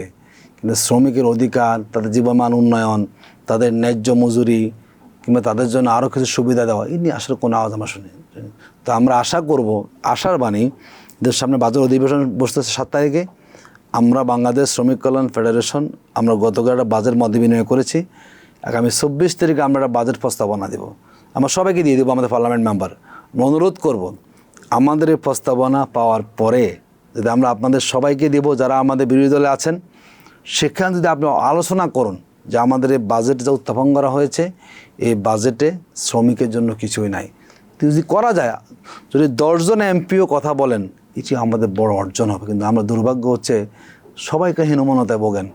S2: কিন্তু শ্রমিকের অধিকার, তাদের জীবনমান উন্নয়ন, তাদের ন্যায্য মজুরি কিংবা তাদের জন্য আরও কিছু সুবিধা দেওয়া, এই নিয়ে আসলে কোনো আওয়াজ আমরা শুনি। তো আমরা আশা করব, আশার বাণী, যে সামনে বাজার অধিবেশন বসতেছে 7 তারিখে। আমরা বাংলাদেশ শ্রমিক কল্যাণ ফেডারেশন আমরা গতকাল একটা বাজেট মত বিনিময় করেছি। আগামী 24 তারিখে আমরা একটা বাজেট প্রস্তাবনা দেব, আমরা সবাইকে দিয়ে দেবো, আমাদের পার্লামেন্ট মেম্বার। অনুরোধ করব আমাদের এই প্রস্তাবনা পাওয়ার পরে যদি আমরা আপনাদের সবাইকে দেব, যারা আমাদের বিরোধী দলে আছেন, সেখানে যদি আপনি আলোচনা করুন যে আমাদের এই বাজেট যা উত্থাপন করা হয়েছে, এই বাজেটে শ্রমিকের জন্য কিছুই নাই। যদি করা যায়, যদি 10 জন এমপিও কথা বলেন, এটি আমাদের বড় অর্জন হবে। কিন্তু আমরা দুর্ভাগ্য হচ্ছে সবাইকে হীনমন্যতায় ভোগেন,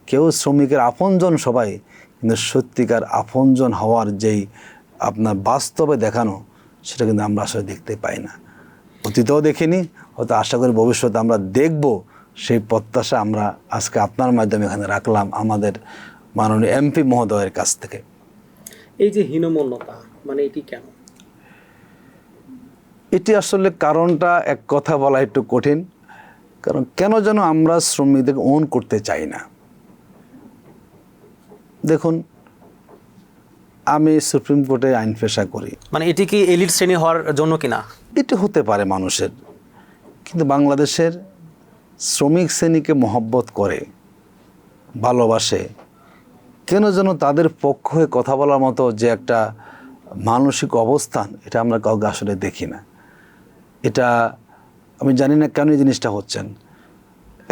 S2: কেউ শ্রমিকের আপনজন সবাই, কিন্তু সত্যিকার আপনজন হওয়ার যেই আপনার বাস্তবে দেখানো, সেটা কিন্তু আমরা আসলে দেখতে পাই না। অতীতেও দেখিনি, হয়তো আশা করি ভবিষ্যতে আমরা দেখব। সেই প্রত্যাশা আমরা আজকে আপনার মাধ্যমে এখানে রাখলাম আমাদের মাননীয় এমপি মহোদয়ের কাছ থেকে।
S1: এই যে হীনমন্যতা, মানে এটি কেন?
S2: এটি আসলে কারণটা এক কথা বলা একটু কঠিন, কারণ কেন যেন আমরা শ্রমিকদের ওন করতে চাই না। দেখুন, আমি সুপ্রিম কোর্টে আইন পেশা করি,
S1: মানে এটি কি এলিট শ্রেণী হওয়ার জন্য কিনা?
S2: এটি হতে পারে মানুষের, কিন্তু বাংলাদেশের শ্রমিক শ্রেণীকে মহব্বত করে, ভালোবাসে, কেন যেন তাদের পক্ষ হয়ে কথা বলার মতো যে একটা মানসিক অবস্থান, এটা আমরা কাউকে আসলে দেখি না। এটা আমি জানি না কেন এই জিনিসটা হচ্ছেন।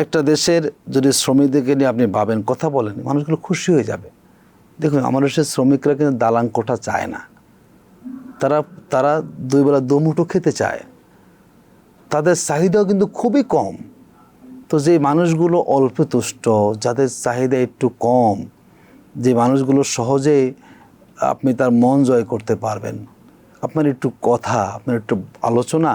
S2: একটা দেশের যদি শ্রমিকদেরকে নিয়ে আপনি ভাবেন, কথা বলেন, মানুষগুলো খুশি হয়ে যাবে। দেখুন, আমার দেশের শ্রমিকরা কিন্তু দালান কোঠা চায় না, তারা 2 বেলা 2 মুঠো খেতে চায়, তাদের চাহিদাও কিন্তু খুবই কম। তো যে মানুষগুলো অল্প তুষ্ট, যাদের চাহিদা একটু কম, যে মানুষগুলো সহজে আপনি তার মন জয় করতে পারবেন, আপনার একটু কথা, আপনার একটু আলোচনা,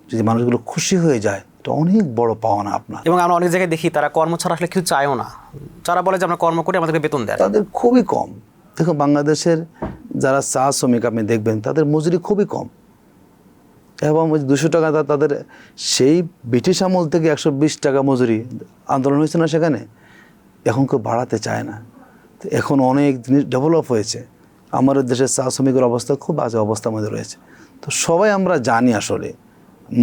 S2: যদি মানুষগুলো খুশি হয়ে যায়, এটা অনেক বড় পাওনা আপনার।
S1: এবং আমরা অনেক জায়গায় দেখি তারা কর্ম ছাড়া আসলে কিছু চায়ও না, যারা বলে যে আমরা কর্ম করি আমাদেরকে বেতন দেয়,
S2: তাদের খুবই কম। দেখুন, বাংলাদেশের যারা চা শ্রমিক আপনি দেখবেন, তাদের মজুরি খুবই কম, এবং 200 টাকা তাদের সেই ব্রিটিশ আমল থেকে 120 টাকা মজুরি আন্দোলন হয়েছে না, সেখানে এখন কেউ বাড়াতে চায় না। তো এখন অনেক জিনিস ডেভেলপ হয়েছে। আমাদের দেশের চা শ্রমিকের অবস্থা খুব বাজে অবস্থার মধ্যে রয়েছে। তো সবাই আমরা জানি, আসলে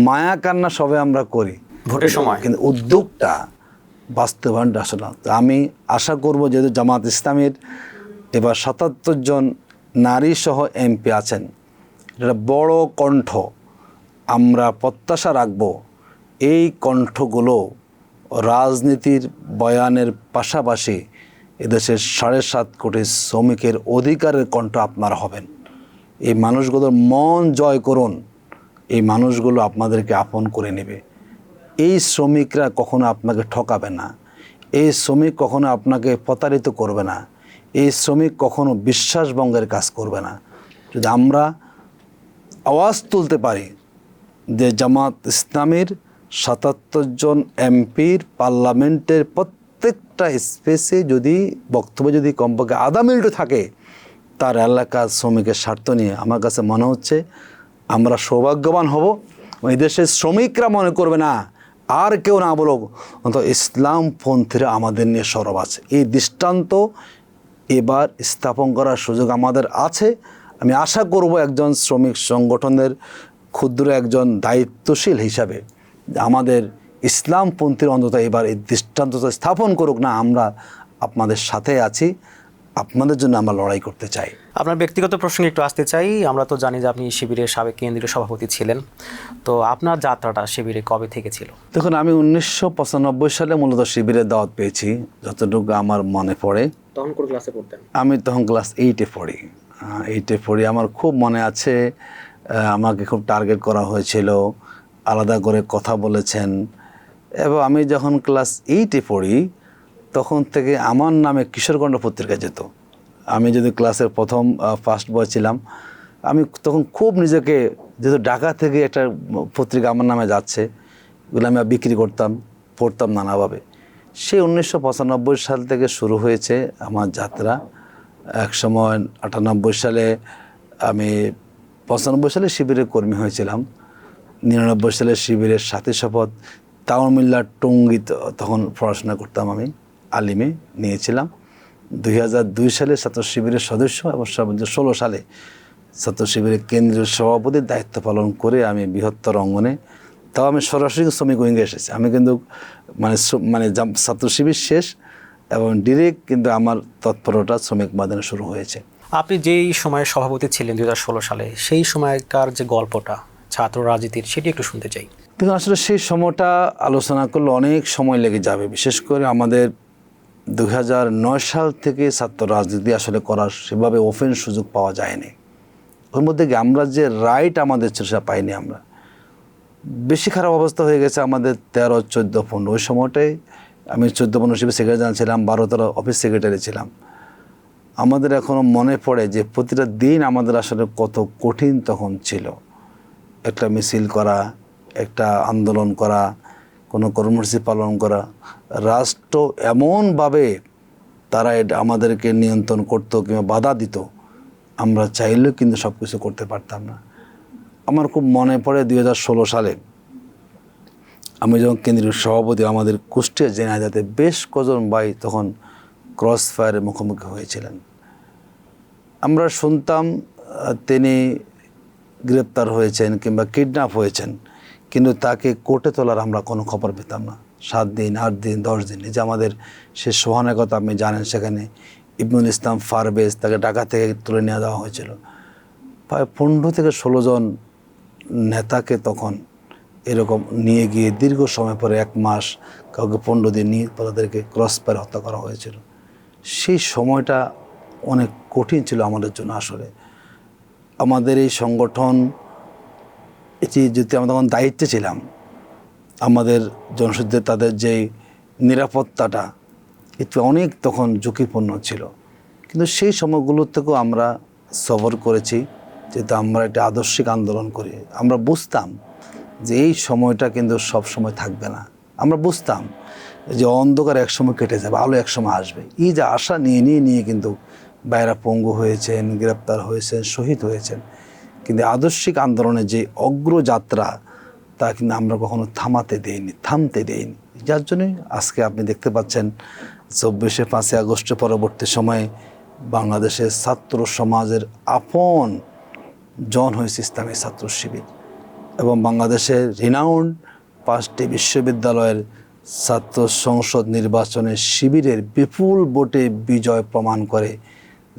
S2: মায়া কান্না সবাই আমরা করি
S1: ভোটের সময়,
S2: কিন্তু উদ্যোগটা বাস্তবায়নটা আসলে না। তো আমি আশা করব, যেহেতু জামাত ইসলামের এবার 77 জন নারী সহ এমপি আছেন, এটা বড় কণ্ঠ, আমরা প্রত্যাশা রাখব এই কণ্ঠগুলো রাজনীতির বয়ানের পাশাপাশি এদেশের 7.5 কোটি শ্রমিকের অধিকারের কণ্ঠ আপনারা হবেন। এই মানুষগুলোর মন জয় করুন, এই মানুষগুলো আপনাদেরকে আপন করে নেবে। এই শ্রমিকরা কখনো আপনাকে ঠকাবে না, এই শ্রমিক কখনো আপনাকে প্রতারিত করবে না, এই শ্রমিক কখনো বিশ্বাসভঙ্গের কাজ করবে না। যদি আমরা আওয়াজ তুলতে পারি যে জামাত ইসলামের 77 জন এমপির পার্লামেন্টের প্রত্যেকটা স্পেসে যদি বক্তব্য যদি কমপক্ষে আধা মিনিটও থাকে তার এলাকার শ্রমিকের স্বার্থ নিয়ে, আমার কাছে মনে হচ্ছে আমরা সৌভাগ্যবান হব। এই দেশের শ্রমিকরা মনে করবে না আর কেউ না বলুক, অন্তত ইসলামপন্থীরা আমাদের নিয়ে সরব আছে। এই দৃষ্টান্ত এবার স্থাপন করার সুযোগ আমাদের আছে। আমি আশা করব একজন শ্রমিক সংগঠনের ক্ষুদ্র একজন দায়িত্বশীল হিসাবে আমাদের ইসলামপন্থীর অন্তত এবার এই দৃষ্টান্ততা স্থাপন করুক না, আমরা আপনাদের সাথে আছি, আপনাদের জন্য আমরা লড়াই করতে চাই।
S1: আপনার ব্যক্তিগত প্রসঙ্গে একটু আসতে চাই। আমরা তো জানি যে আপনি শিবিরের সাবেক কেন্দ্রীয় সভাপতি ছিলেন, তো আপনার যাত্রাটা শিবিরে কবে থেকে ছিল?
S2: দেখুন, আমি 1995 সালে মূলত শিবিরের দাওয়াত পেয়েছি, যতটুকু আমার মনে পড়ে।
S1: তখন কোন ক্লাসে পড়তেন?
S2: আমি তখন ক্লাস 8-এ পড়ি। 8-এ পড়ি, আমার খুব মনে আছে। আমাকে খুব টার্গেট করা হয়েছিল, আলাদা করে কথা বলেছেন। এবং আমি যখন ক্লাস 8-এ পড়ি তখন থেকে আমার নামে কিশোরগণ্ড পত্রিকা যেত। আমি যদি ক্লাসের প্রথম ফার্স্ট বয় ছিলাম, আমি তখন খুব নিজেকে, যেহেতু ঢাকা থেকে একটা পত্রিকা আমার নামে যাচ্ছে, এগুলো আমি বিক্রি করতাম, পড়তাম নানাভাবে। সেই 1995 সাল থেকে শুরু হয়েছে আমার যাত্রা। এক সময় 98 সালে আমি 95 সালে শিবিরের কর্মী হয়েছিলাম। 99 সালে শিবিরের সাথী শপথ তাওমিল্লা টঙ্গী তখন পড়াশোনা করতাম, আমি আলিমে নিয়েছিলাম। 2002 সালে ছাত্র শিবিরের সদস্য এবং 2016 সালে ছাত্র শিবিরের কেন্দ্রীয় সভাপতির দায়িত্ব পালন করে আমি বৃহত্তর অঙ্গনে, তাও আমি সরাসরি শ্রমিক উইঙ্গে এসেছি। আমি কিন্তু মানে ছাত্র শিবির শেষ এবং ডিরেক্ট কিন্তু আমার তৎপরতা শ্রমিক ময়দানে শুরু হয়েছে।
S1: আপনি যেই সময়ে সভাপতি ছিলেন 2016 সালে, সেই সময়কার যে গল্পটা ছাত্র রাজনীতির, সেটি একটু শুনতে চাই।
S2: দেখুন, আসলে সেই সময়টা আলোচনা করলে অনেক সময় লেগে যাবে। বিশেষ করে আমাদের 2009 সাল থেকে ছাত্র রাজনীতি আসলে করার সেভাবে ওপেন সুযোগ পাওয়া যায়নি। ওর মধ্যে কি আমরা যে রাইট আমাদের ছিল সেটা পাইনি। আমরা বেশি খারাপ অবস্থা হয়ে গেছে আমাদের 13, 14, 15 ওই সময়টাই। আমি 14-15 শিবির সেক্রেটারি জেনারেল ছিলাম, 12 অফিস সেক্রেটারি ছিলাম। আমাদের এখনও মনে পড়ে যে প্রতিটা দিন আমাদের আসলে কত কঠিন তখন ছিল। একটা মিছিল করা, একটা আন্দোলন করা, কোনো কর্মসূচি পালন করা, রাষ্ট্র এমনভাবে তারা আমাদেরকে নিয়ন্ত্রণ করতো কিংবা বাধা দিত, আমরা চাইলেও কিন্তু সব কিছু করতে পারতাম না। আমার খুব মনে পড়ে 2016 সালে আমি যখন কেন্দ্রীয় সভাপতি, আমাদের কুষ্টিয়া জেনাজাতে বেশ কজন ভাই তখন ক্রস ফায়ারের মুখোমুখি হয়েছিলেন। আমরা শুনতাম তিনি গ্রেপ্তার হয়েছেন কিংবা কিডন্যাপ হয়েছেন, কিন্তু তাকে কোর্টে তোলার আমরা কোনো খবর পেতাম না। 7 দিন, 8 দিন, 10 দিন, এই যে আমাদের সে সোহানের কথা আপনি জানেন, সেখানে ইবনুল ইসলাম ফারবেজ, তাকে ঢাকা থেকে তুলে নিয়ে যাওয়া হয়েছিল। প্রায় 15 থেকে 16 জন নেতাকে তখন এরকম নিয়ে গিয়ে দীর্ঘ সময় পরে 1 মাস, কাউকে 15 দিন নিয়ে তাদেরকে ক্রস ফায়ার হত্যা করা হয়েছিল। সেই সময়টা অনেক কঠিন ছিল আমাদের জন্য। আসলে আমাদের এই সংগঠন, এটি যদি আমরা তখন দায়িত্বে ছিলাম, আমাদের জনশক্তিদের তাদের যেই নিরাপত্তাটা এতে অনেক তখন ঝুঁকিপূর্ণ ছিল। কিন্তু সেই সময়গুলোর থেকেও আমরা সফর করেছি, যেহেতু আমরা একটা আদর্শিক আন্দোলন করি। আমরা বুঝতাম যে এই সময়টা কিন্তু সব সময় থাকবে না। আমরা বুঝতাম যে অন্ধকার একসময় কেটে যাবে, আলো একসময় আসবে। এই যে আশা নিয়ে কিন্তু বাইরা পঙ্গু হয়েছেন, গ্রেপ্তার হয়েছেন, শহীদ হয়েছেন। কিন্তু আদর্শিক আন্দোলনের যে অগ্রযাত্রা, তা কিন্তু আমরা কখনো থামতে দেইনি। যার জন্যই আজকে আপনি দেখতে পাচ্ছেন 5ই আগস্টের পরবর্তী সময়ে বাংলাদেশের ছাত্র সমাজের আপন জন হয়েছে ইসলামী ছাত্র শিবির, এবং বাংলাদেশের রিনাউন্ড 5টি বিশ্ববিদ্যালয়ের ছাত্র সংসদ নির্বাচনে শিবিরের বিপুল ভোটে বিজয় প্রমাণ করে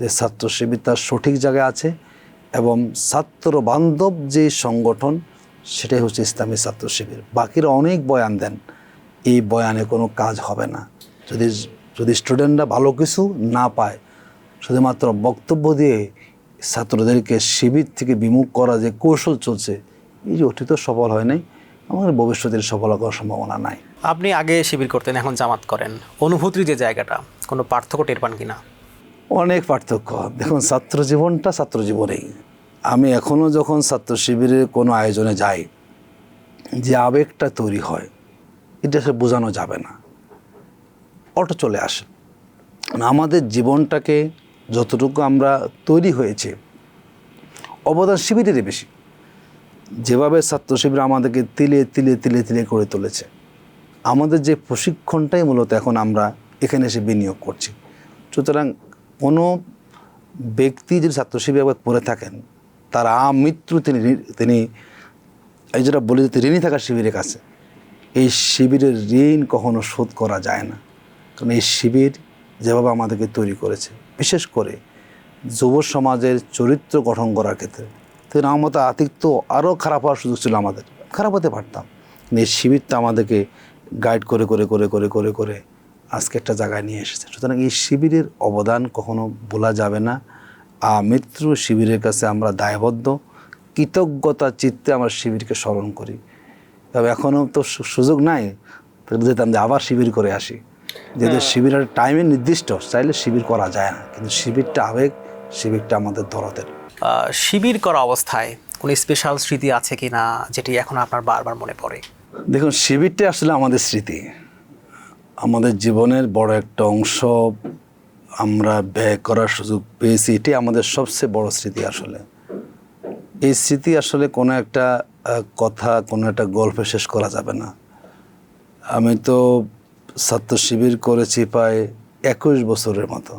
S2: যে ছাত্র শিবির তার সঠিক জায়গায় আছে, এবং ছাত্র বান্ধব যে সংগঠন, সেটাই হচ্ছে ইসলামী ছাত্র শিবির। বাকিরা অনেক বয়ান দেন, এই বয়ানে কোনো কাজ হবে না। যদি স্টুডেন্টরা ভালো কিছু না পায়, শুধুমাত্র বক্তব্য দিয়ে ছাত্রদেরকে শিবির থেকে বিমুখ করা যে কৌশল চলছে, এই যে অতীত সফল হয় নাই, আমাদের ভবিষ্যতের সফল হওয়ার সম্ভাবনা নাই।
S1: আপনি আগে শিবির করতেন, এখন জামাত করেন, অনুভূতির যে জায়গাটা, কোনো পার্থক্য টের পান কিনা?
S2: অনেক পার্থক্য। দেখুন, ছাত্র জীবনটা ছাত্র জীবনেই। আমি এখনও যখন ছাত্র শিবিরের কোনো আয়োজনে যাই, যে আবেগটা তৈরি হয়, এটা সে বোঝানো যাবে না, অটো চলে আসে। আমাদের জীবনটাকে যতটুকু আমরা তৈরি হয়েছে, অবদান শিবিরেরই বেশি। যেভাবে ছাত্র শিবির আমাদেরকে তিলে তিলে তিলে তিলে করে তুলেছে, আমাদের যে প্রশিক্ষণটাই মূলত এখন আমরা এখানে এসে বিনিয়োগ করছি। সুতরাং কোনো ব্যক্তি যদি ছাত্র শিবির একবার পড়ে থাকেন, তার আমৃত্যু তিনি এই যেটা বলে যেতে ঋণী থাকা শিবিরের কাছে, এই শিবিরের ঋণ কখনো শোধ করা যায় না। কারণ এই শিবির যেভাবে আমাদেরকে তৈরি করেছে, বিশেষ করে যুব সমাজের চরিত্র গঠন করার ক্ষেত্রে, তো আমার মতো আতিথ্য আরও খারাপ হওয়ার সুযোগ ছিল, আমাদের খারাপ হতে পারতাম। কিন্তু এই শিবিরটা আমাদেরকে গাইড করে করে করে করে করে করে আজকে একটা জায়গায় নিয়ে এসেছে। সুতরাং এই শিবিরের অবদান কখনো ভোলা যাবে না। মৃত্যু শিবিরের কাছে আমরা দায়বদ্ধ, কৃতজ্ঞতা চিত্তে আমরা শিবিরকে স্মরণ করি। তবে এখনও তো সুযোগ নাই, যেতাম যে আবার শিবির করে আসি। যেহেতু শিবিরের টাইমে নির্দিষ্ট, চাইলে শিবির করা যায় না, কিন্তু শিবিরটা আবেগ, শিবিরটা আমাদের দরদের।
S1: শিবির করা অবস্থায় কোনো স্পেশাল স্মৃতি আছে কি না, যেটি এখন আপনার বারবার মনে পড়ে?
S2: দেখুন, শিবিরটা আসলে আমাদের স্মৃতি, আমাদের জীবনের বড় একটা অংশ আমরা ব্যয় করার সুযোগ পেয়েছি। এটি আমাদের সবচেয়ে বড় স্মৃতি। আসলে এই স্মৃতি আসলে কোনো একটা কথা, কোনো একটা গল্পে শেষ করা যাবে না। আমি তো ছাত্র শিবির করেছি প্রায় 21 বছরের মতো।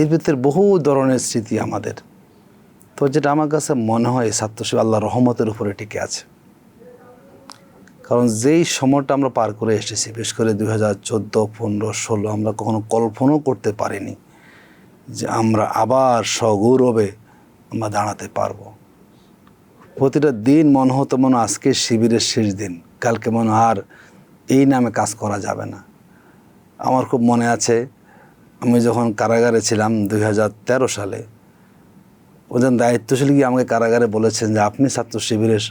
S2: এর ভিতরে বহু ধরনের স্মৃতি আমাদের। তো যেটা আমার কাছে মনে হয়, ছাত্র শিবির আল্লাহর রহমতের উপরে টিকে আছে। কারণ যেই সময়টা আমরা পার করে এসেছি, বিশেষ করে 2014, 15, 16, আমরা কখনো কল্পনাও করতে পারিনি যে আমরা আবার সগৌরবে আমরা দাঁড়াতে পারবো। প্রতিটা দিন মনে হতো মনে আজকে শিবিরের শেষ দিন, কালকে মনে আর এই নামে কাজ করা যাবে না। আমার খুব মনে আছে, আমি যখন কারাগারে ছিলাম 2013 সালে, ওদের দায়িত্বশীল গিয়ে আমাকে কারাগারে বলেছেন যে আপনি ছাত্র শিবিরের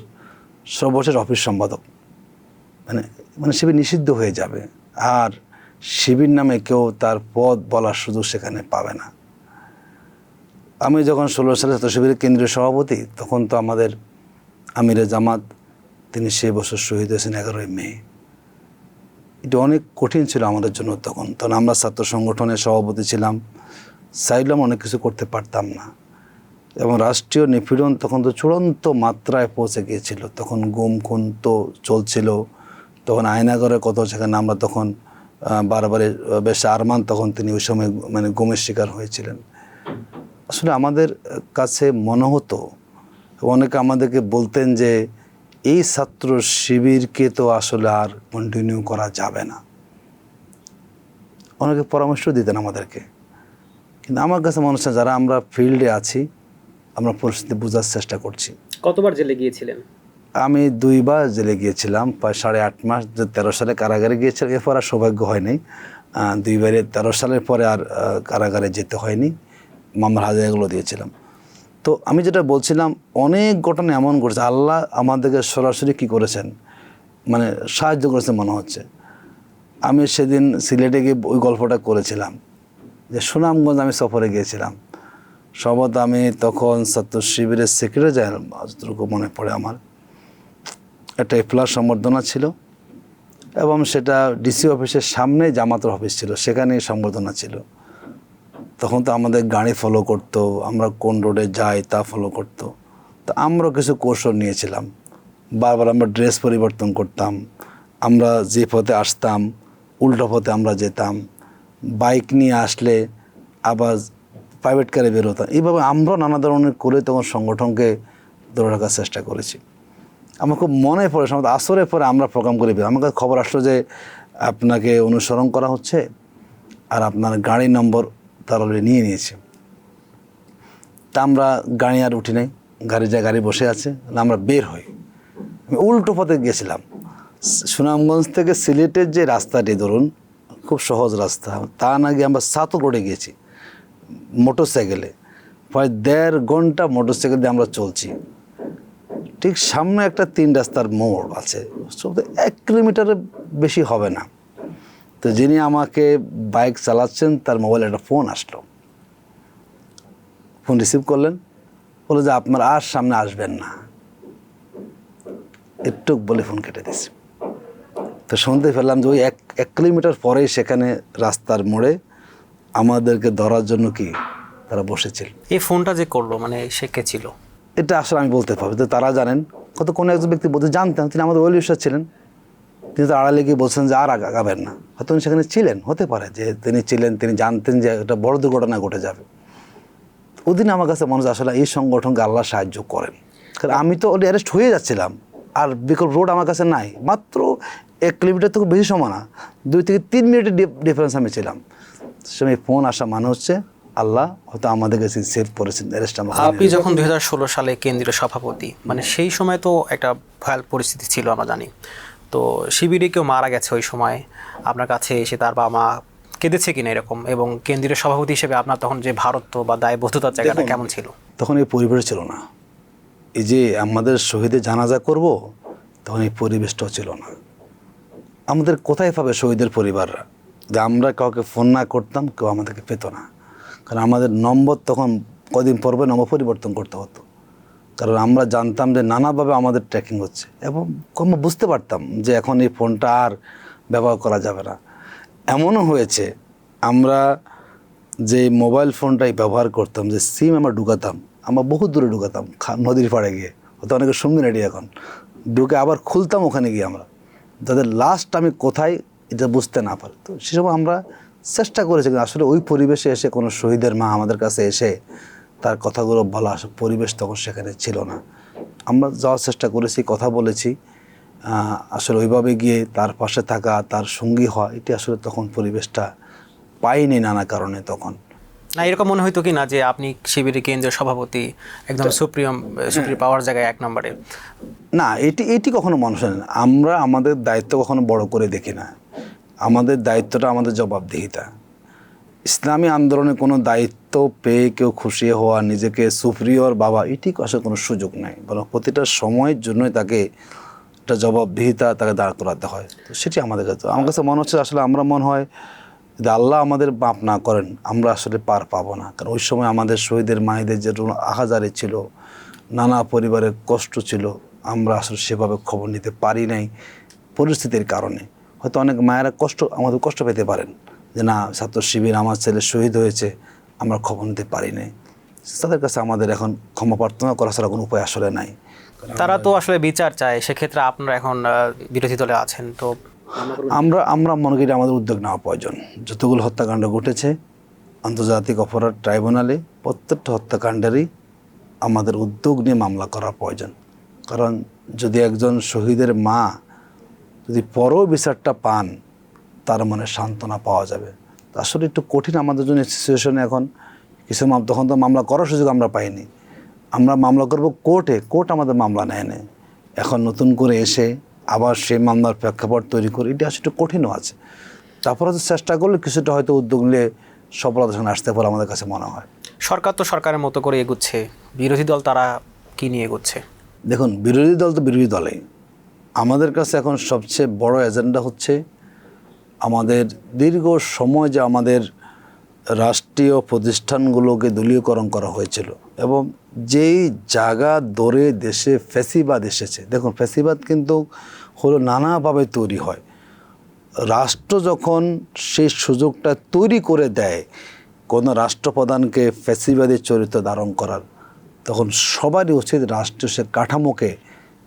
S2: সর্বশেষ অফিস সম্পাদক, মানে শিবির নিষিদ্ধ হয়ে যাবে, আর শিবির নামে কেউ তার পদ বলার সুযোগ সেখানে পাবে না। আমি যখন 16 সালে ছাত্র শিবিরের কেন্দ্রীয় সভাপতি, তখন তো আমাদের আমিরে জামাত, তিনি সেই বছর শহীদ হয়েছেন 11ই মে। এটা অনেক কঠিন ছিল আমাদের জন্য তখন আমরা ছাত্র সংগঠনের সভাপতি ছিলাম, চাইলাম অনেক কিছু করতে পারতাম না। এবং রাষ্ট্রীয় নিপীড়ন তখন তো চূড়ান্ত মাত্রায় পৌঁছে গিয়েছিল। তখন গুম খুন তো চলছিল, তখন আয়নাগরে কত সেখানে আমরা তখন বারবারে বেশ আরমান, তখন তিনি ওই সময় মানে গুমের শিকার হয়েছিলেন। আসলে আমাদের কাছে মনে হতো, অনেকে আমাদেরকে বলতেন যে এই ছাত্র শিবিরকে তো আসলে আর কন্টিনিউ করা যাবে না, অনেকে পরামর্শ দিতেন আমাদেরকে। কিন্তু আমার কাছে মনে হচ্ছে যারা আমরা ফিল্ডে আছি, আমরা পরিস্থিতি বোঝার চেষ্টা করছি।
S1: কতবার জেলে গিয়েছিলেন?
S2: আমি 2 বার জেলে গিয়েছিলাম, প্রায় 8.5 মাস। 13 সালে কারাগারে গিয়েছিলাম, এরপর আর সৌভাগ্য হয়নি। 2 বারে 13 সালের পরে আর কারাগারে যেতে হয়নি, মামলার হাজিরাগুলো দিয়েছিলাম। তো আমি যেটা বলছিলাম, অনেক ঘটনা এমন ঘটেছে, আল্লাহ আমাদেরকে সরাসরি কী করেছেন, মানে সাহায্য করেছেন মনে হচ্ছে। আমি সেদিন সিলেটে গিয়ে ওই গল্পটা করেছিলাম যে সুনামগঞ্জ আমি সফরে গিয়েছিলাম। সম্ভবত আমি তখন ছাত্র শিবিরের সেক্রেটারি জেনারেল, যতটুকু মনে পড়ে আমার, একটা ইফতার সম্বর্ধনা ছিল এবং সেটা ডিসি অফিসের সামনে জামাতের অফিস ছিল, সেখানেই সম্বর্ধনা ছিল। তখন তো আমাদের গাড়ি ফলো করতো, আমরা কোন রোডে যাই তা ফলো করতো। তো আমরাও কিছু কৌশল নিয়েছিলাম, বারবার আমরা ড্রেস পরিবর্তন করতাম, আমরা যে পথে আসতাম উল্টো পথে আমরা যেতাম, বাইক নিয়ে আসলে আবার প্রাইভেট কারে বেরোতাম। এইভাবে আমরাও নানা ধরনের করে তখন সংগঠনকে ধরে রাখার চেষ্টা করেছি। আমার খুব মনে পড়ে, সম্ভবত আসরের পরে আমরা প্রোগ্রাম করে, আমার কাছে খবর আসলো যে আপনাকে অনুসরণ করা হচ্ছে আর আপনার গাড়ি নম্বর তারা নিয়ে নিয়েছে। তা আমরা গাড়ি আর উঠি নাই, গাড়ি বসে আছে, আমরা বের হই। আমি উল্টো পথে গিয়েছিলাম, সুনামগঞ্জ থেকে সিলেটের যে রাস্তাটি ধরুন খুব সহজ রাস্তা, তা না গিয়ে আমরা সাতক রোডে গিয়েছি মোটরসাইকেলে। প্রায় 1.5 ঘন্টা মোটরসাইকেল দিয়ে আমরা চলছি। ঠিক সামনে একটা 3 রাস্তার মোড় আছে, 1 কিলোমিটারের বেশি হবে না। তো যিনি আমাকে বাইক চালাচ্ছেন তার মোবাইলে একটা ফোন আসলো, ফোন রিসিভ করলেন, বলে যে আপনার আর সামনে আসবেন না, একটু বলে ফোন কেটে দিয়েছি। তো শুনতে পেলাম যে ওই 1 কিলোমিটার পরেই সেখানে রাস্তার মোড়ে আমাদেরকে ধরার জন্য কি তারা বসেছিল।
S1: এই ফোনটা যে করলো, মানে সে কে ছিল?
S2: এটা আসলে আমি বলতে পারবো, তো তারা জানেন, কত কোনো একজন ব্যক্তি বলতে জানতেন, তিনি আমাদের ওয়েল উইশার ছিলেন। তিনি তো আড়ালে গিয়ে বলছেন যে আর আগাবেন না, হয়তো উনি সেখানে ছিলেন, হতে পারে যে তিনি ছিলেন, তিনি জানতেন যে একটা বড় দুর্ঘটনা ঘটে যাবে। ওদিন আমার কাছে মনে হচ্ছে আসলে এই সংগঠনকে আল্লাহ সাহায্য করেন, কারণ আমি তো অলরেডি অ্যারেস্ট হয়ে যাচ্ছিলাম, আর বিকল্প রোড আমার কাছে নাই, মাত্র 1 কিলোমিটার থেকে বেশি সময় না, 2 থেকে 3 মিনিটের ডিফারেন্স আমি ছিলাম। সময় ফোন আসা মানে হচ্ছে আল্লাহ হয়তো আমাদের কাছে সেভ করেছেন, অ্যারেস্ট আমরা।
S1: আপনি যখন 2016 সালে কেন্দ্রীয় সভাপতি, মানে সেই সময় তো একটা ভয়াল পরিস্থিতি ছিল আমরা জানি। তো শিবিরে কেউ মারা গেছে ওই সময়, আপনার কাছে এসে তার বাবা মা কেঁদেছে কিনা এরকম, এবং কেন্দ্রীয় সভাপতি হিসেবে আপনার তখন যে ভারত্ব বা দায়বদ্ধতার জায়গাটা কেমন ছিল?
S2: তখন এই পরিবেশ ছিল না, এই যে আমাদের শহীদের জানাজা করব, তখন এই পরিবেশটাও ছিল না। আমাদের কোথায় পাবে শহীদের পরিবাররা? যে আমরা কাউকে ফোন না করতাম, কেউ আমাদেরকে পেত না, কারণ আমাদের নম্বর তখন কদিন পর্বে নম্বর পরিবর্তন করতে হতো, কারণ আমরা জানতাম যে নানাভাবে আমাদের ট্র্যাকিং হচ্ছে, এবং আমরা বুঝতে পারতাম যে এখন এই ফোনটা আর ব্যবহার করা যাবে না। এমনও হয়েছে আমরা যে মোবাইল ফোনটাই ব্যবহার করতাম, যে সিম আমরা ঢুকাতাম, আমরা বহু দূরে ঢুকাতাম, নদীর পাড়ে গিয়ে, হয়তো অনেকে শুনবে না এটি এখন, ঢুকে আবার খুলতাম ওখানে গিয়ে আমরা, যাদের লাস্ট আমি কোথায় এটা বুঝতে না পারি। তো সে সময় আমরা চেষ্টা করেছি, কিন্তু আসলে ওই পরিবেশে এসে কোনো শহীদের মা আমাদের কাছে এসে তার কথাগুলো বলা, পরিবেশ তখন সেখানে ছিল না। আমরা যাওয়ার চেষ্টা করেছি, কথা বলেছি, আসলে ওইভাবে গিয়ে তার পাশে থাকা, তার সঙ্গী হওয়া, এটি আসলে তখন পরিবেশটা পাইনি নানা কারণে তখন।
S1: না এরকম মনে হইতো কি না যে আপনি শিবিরের কেন্দ্রীয় সভাপতি, একদম সুপ্রিম পাওয়ার জায়গায় 1 নম্বরে?
S2: না, এটি কখনো মানুষ হয় না। আমরা আমাদের দায়িত্ব কখনো বড় করে দেখি না। আমাদের দায়িত্বটা আমাদের জবাবদিহিতা। ইসলামী আন্দোলনে কোনো দায়িত্ব পেয়ে কেউ খুশি হওয়া, নিজেকে সুপ্রিয়র বাবা, এটি আসলে কোনো সুযোগ নাই, বরং প্রতিটা সময়ের জন্যই তাকে একটা জবাবদিহিতা তাকে দাঁড় করাতে হয়। তো সেটি আমাদের কাছে, আমার কাছে মনে হচ্ছে আসলে আমরা মনে হয় যদি আল্লাহ আমাদের মাপ না করেন, আমরা আসলে পার পাবো না। কারণ ওই সময় আমাদের শহীদের মায়েদের যে আহাজারি ছিল, নানা পরিবারের কষ্ট ছিল, আমরা আসলে সেভাবে খবর নিতে পারি নাই পরিস্থিতির কারণে। হয়তো অনেক মায়েরা আমাদের কষ্ট পেতে পারেন যে না, ছাত্র শিবির আমার ছেলে শহীদ হয়েছে, আমরা খবর নিতে পারি নাই। তাদের কাছে আমাদের এখন ক্ষমা প্রার্থনা করা ছাড়া কোনো উপায় আসলে নাই।
S1: তারা তো আসলে বিচার চায়, সেক্ষেত্রে আপনারা এখন বিরোধী দলে আছেন, তো
S2: আমরা মনে করি আমাদের উদ্যোগ নেওয়া প্রয়োজন। যতগুলো হত্যাকাণ্ড ঘটেছে আন্তর্জাতিক অপরাধ ট্রাইব্যুনালে, প্রত্যেকটা হত্যাকাণ্ডেরই আমাদের উদ্যোগ নিয়ে মামলা করা প্রয়োজন। কারণ যদি একজন শহীদের মা যদি পরও বিচারটা পান, তার মনে সান্ত্বনা পাওয়া যাবে। আসলে একটু কঠিন আমাদের জন্য সিচুয়েশনে এখন কিছু তখন তো মামলা করার সুযোগ আমরা পাইনি। আমরা মামলা করব কোর্টে, কোর্ট আমাদের মামলা নেয় না। এখন নতুন করে এসে আবার সেই মামলার প্রেক্ষাপট তৈরি করে, এটা আসলে একটু কঠিনও আছে। তারপরে তো চেষ্টা করলে কিছুটা হয়তো উদ্যোগ নিলে সফলতার সঙ্গে আসতে পারে আমাদের কাছে মনে হয়।
S1: সরকার তো সরকারের মতো করে এগুচ্ছে, বিরোধী দল তারা কি নিয়ে এগুচ্ছে?
S2: দেখুন, বিরোধী দল তো বিরোধী দলেই। আমাদের কাছে এখন সবচেয়ে বড় এজেন্ডা হচ্ছে আমাদের দীর্ঘ সময় যে আমাদের রাষ্ট্রীয় প্রতিষ্ঠানগুলোকে দলীয়করণ করা হয়েছিল, এবং যেই জায়গা ধরে দেশে ফ্যাসিবাদ এসেছে। দেখুন, ফ্যাসিবাদ কিন্তু হলো নানাভাবে তৈরি হয়। রাষ্ট্র যখন সেই সুযোগটা তৈরি করে দেয় কোনো রাষ্ট্রপ্রধানকে ফ্যাসিবাদের চরিত্র ধারণ করার, তখন সবারই উচিত রাষ্ট্রীয় সে কাঠামোকে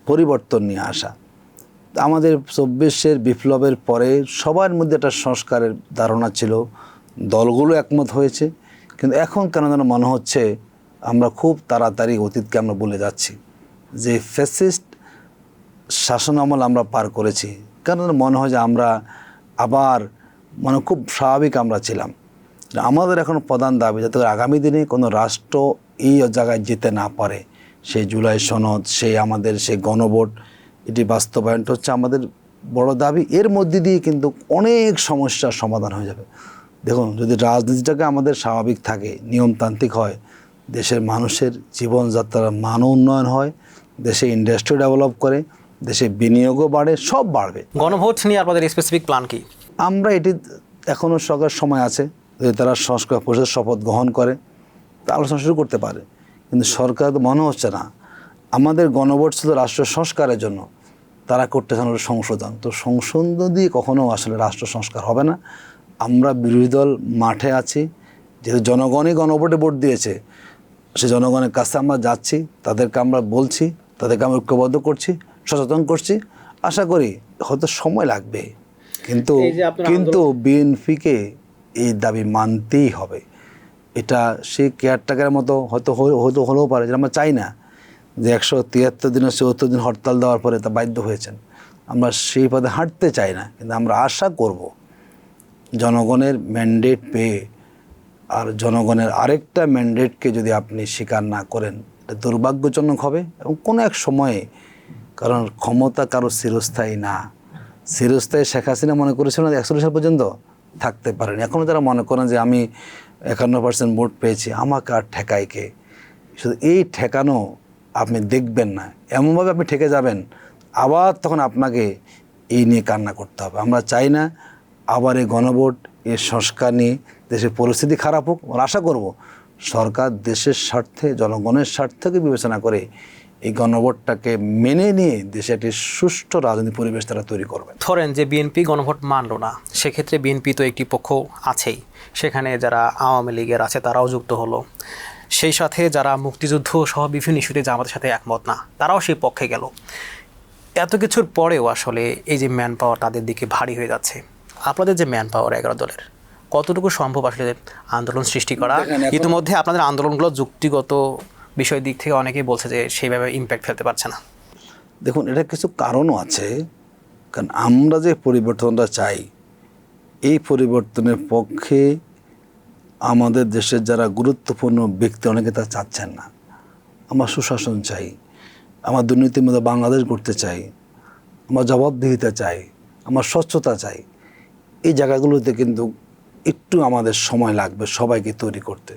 S2: পরিবর্তন নিয়ে আসা। আমাদের 24-এর বিপ্লবের পরে সবার মধ্যে একটা সংস্কারের ধারণা ছিল, দলগুলো একমত হয়েছে, কিন্তু এখন কেন যেন মনে হচ্ছে আমরা খুব তাড়াতাড়ি অতীতকে আমরা ভুলে যাচ্ছি। যে ফ্যাসিস্ট শাসন আমল আমরা পার করেছি, কেন মনে হয় যে আমরা আবার খুব স্বাভাবিক আমরা ছিলাম। আমাদের এখন প্রধান দাবি, যাতে আগামী দিনে কোনো রাষ্ট্র এই জায়গায় যেতে না পারে, সেই জুলাই সনদ, আমাদের সেই গণভোট, এটি বাস্তবায়নটা হচ্ছে আমাদের বড় দাবি। এর মধ্যে দিয়ে কিন্তু অনেক সমস্যার সমাধান হয়ে যাবে। দেখুন, যদি রাজনীতিটাকে আমাদের স্বাভাবিক থাকে, নিয়মতান্ত্রিক হয়, দেশের মানুষের জীবনযাত্রার মান উন্নয়ন হয়, দেশে ইন্ডাস্ট্রি ডেভেলপ করে, দেশে বিনিয়োগও বাড়ে, সব বাড়বে।
S1: গণভোট নিয়ে আপনাদের স্পেসিফিক প্ল্যান কি?
S2: আমরা এটি এখনও সরকার সময় আছে, যদি তারা সংস্কার পরিষদ শপথ গ্রহণ করে তা আলোচনা শুরু করতে পারে। কিন্তু সরকার তো মনে হচ্ছে না। আমাদের গণভোট ছিল রাষ্ট্র সংস্কারের জন্য, তারা করতে চান সংশোধন। তো সংশোধন দিয়ে কখনো আসলে রাষ্ট্র সংস্কার হবে না। আমরা বিরোধী দল মাঠে আছি, যেহেতু জনগণই গণভোটে ভোট দিয়েছে, সে জনগণের কাছে আমরা যাচ্ছি, তাদেরকে আমরা বলছি, তাদেরকে আমরা ঐক্যবদ্ধ করছি, সচেতন করছি। আশা করি হয়তো সময় লাগবে, কিন্তু বিএনপিকে এই দাবি মানতেই হবে। এটা সেই কেয়ারটেকারের মতো হয়তো হলেও পারে, যে আমরা চাই না যে 173 দিনের 74 দিন হরতাল দেওয়ার পরে তা বাধ্য হয়েছেন। আমরা সেই পথে হাঁটতে চাই না, কিন্তু আমরা আশা করব জনগণের ম্যান্ডেট পেয়ে আর জনগণের আরেকটা ম্যান্ডেটকে যদি আপনি স্বীকার না করেন, এটা দুর্ভাগ্যজনক হবে। এবং কোনো এক সময়ে, কারণ ক্ষমতা কারো চিরস্থায়ী না। চিরস্থায়ী শেখ হাসিনা মনে করেছিল না 41 সাল পর্যন্ত থাকতে পারেন। এখনও যারা মনে করেন যে আমি 51% ভোট পেয়েছি, আমাকে আর ঠেকায় কে? শুধু এই ঠেকানো আপনি দেখবেন না, এমনভাবে আপনি ঠেকে যাবেন, আবার তখন আপনাকে এই নিয়ে কান্না করতে হবে। আমরা চাই না আবার এই গণভোট, এই সংস্কার নিয়ে দেশের পরিস্থিতি খারাপ হোক। আমরা আশা করব সরকার দেশের স্বার্থে, জনগণের স্বার্থকে বিবেচনা করে এই গণভোটটাকে মেনে নিয়ে দেশে একটি সুষ্ঠু রাজনৈতিক পরিবেশ তারা তৈরি করবে।
S1: ধরেন যে বিএনপি গণভোট মানল না, সেক্ষেত্রে বিএনপি তো একটি পক্ষ আছেই, সেখানে যারা আওয়ামী লীগের আছে তারাও যুক্ত হলো, সেই সাথে যারা মুক্তিযুদ্ধ সহ বিভিন্ন ইস্যুতে জামাতের সাথে একমত না তারাও সেই পক্ষে গেল। এত কিছুর পরেও আসলে এই যে ম্যান পাওয়ার তাদের দিকে ভারী হয়ে যাচ্ছে। আপনাদের যে ম্যান পাওয়ার 11 দলের, কতটুকু সম্ভব আসলে আন্দোলন সৃষ্টি করা? ইতিমধ্যে আপনাদের আন্দোলনগুলো যুক্তিগত বিষয় দিক থেকে অনেকেই বলছে যে সেইভাবে ইম্প্যাক্ট ফেলতে পারছে না।
S2: দেখুন, এটা কিছু কারণও আছে। কারণ আমরা যে পরিবর্তনটা চাই, এই পরিবর্তনের পক্ষে আমাদের দেশের যারা গুরুত্বপূর্ণ ব্যক্তি অনেকে তা চাচ্ছেন না। আমরা সুশাসন চাই, আমরা দুর্নীতির মধ্যে বাংলাদেশ গড়তে চাই, আমরা জবাবদিহিতা চাই, আমরা স্বচ্ছতা চাই। এই জায়গাগুলোতে কিন্তু একটু আমাদের সময় লাগবে সবাইকে তৈরি করতে।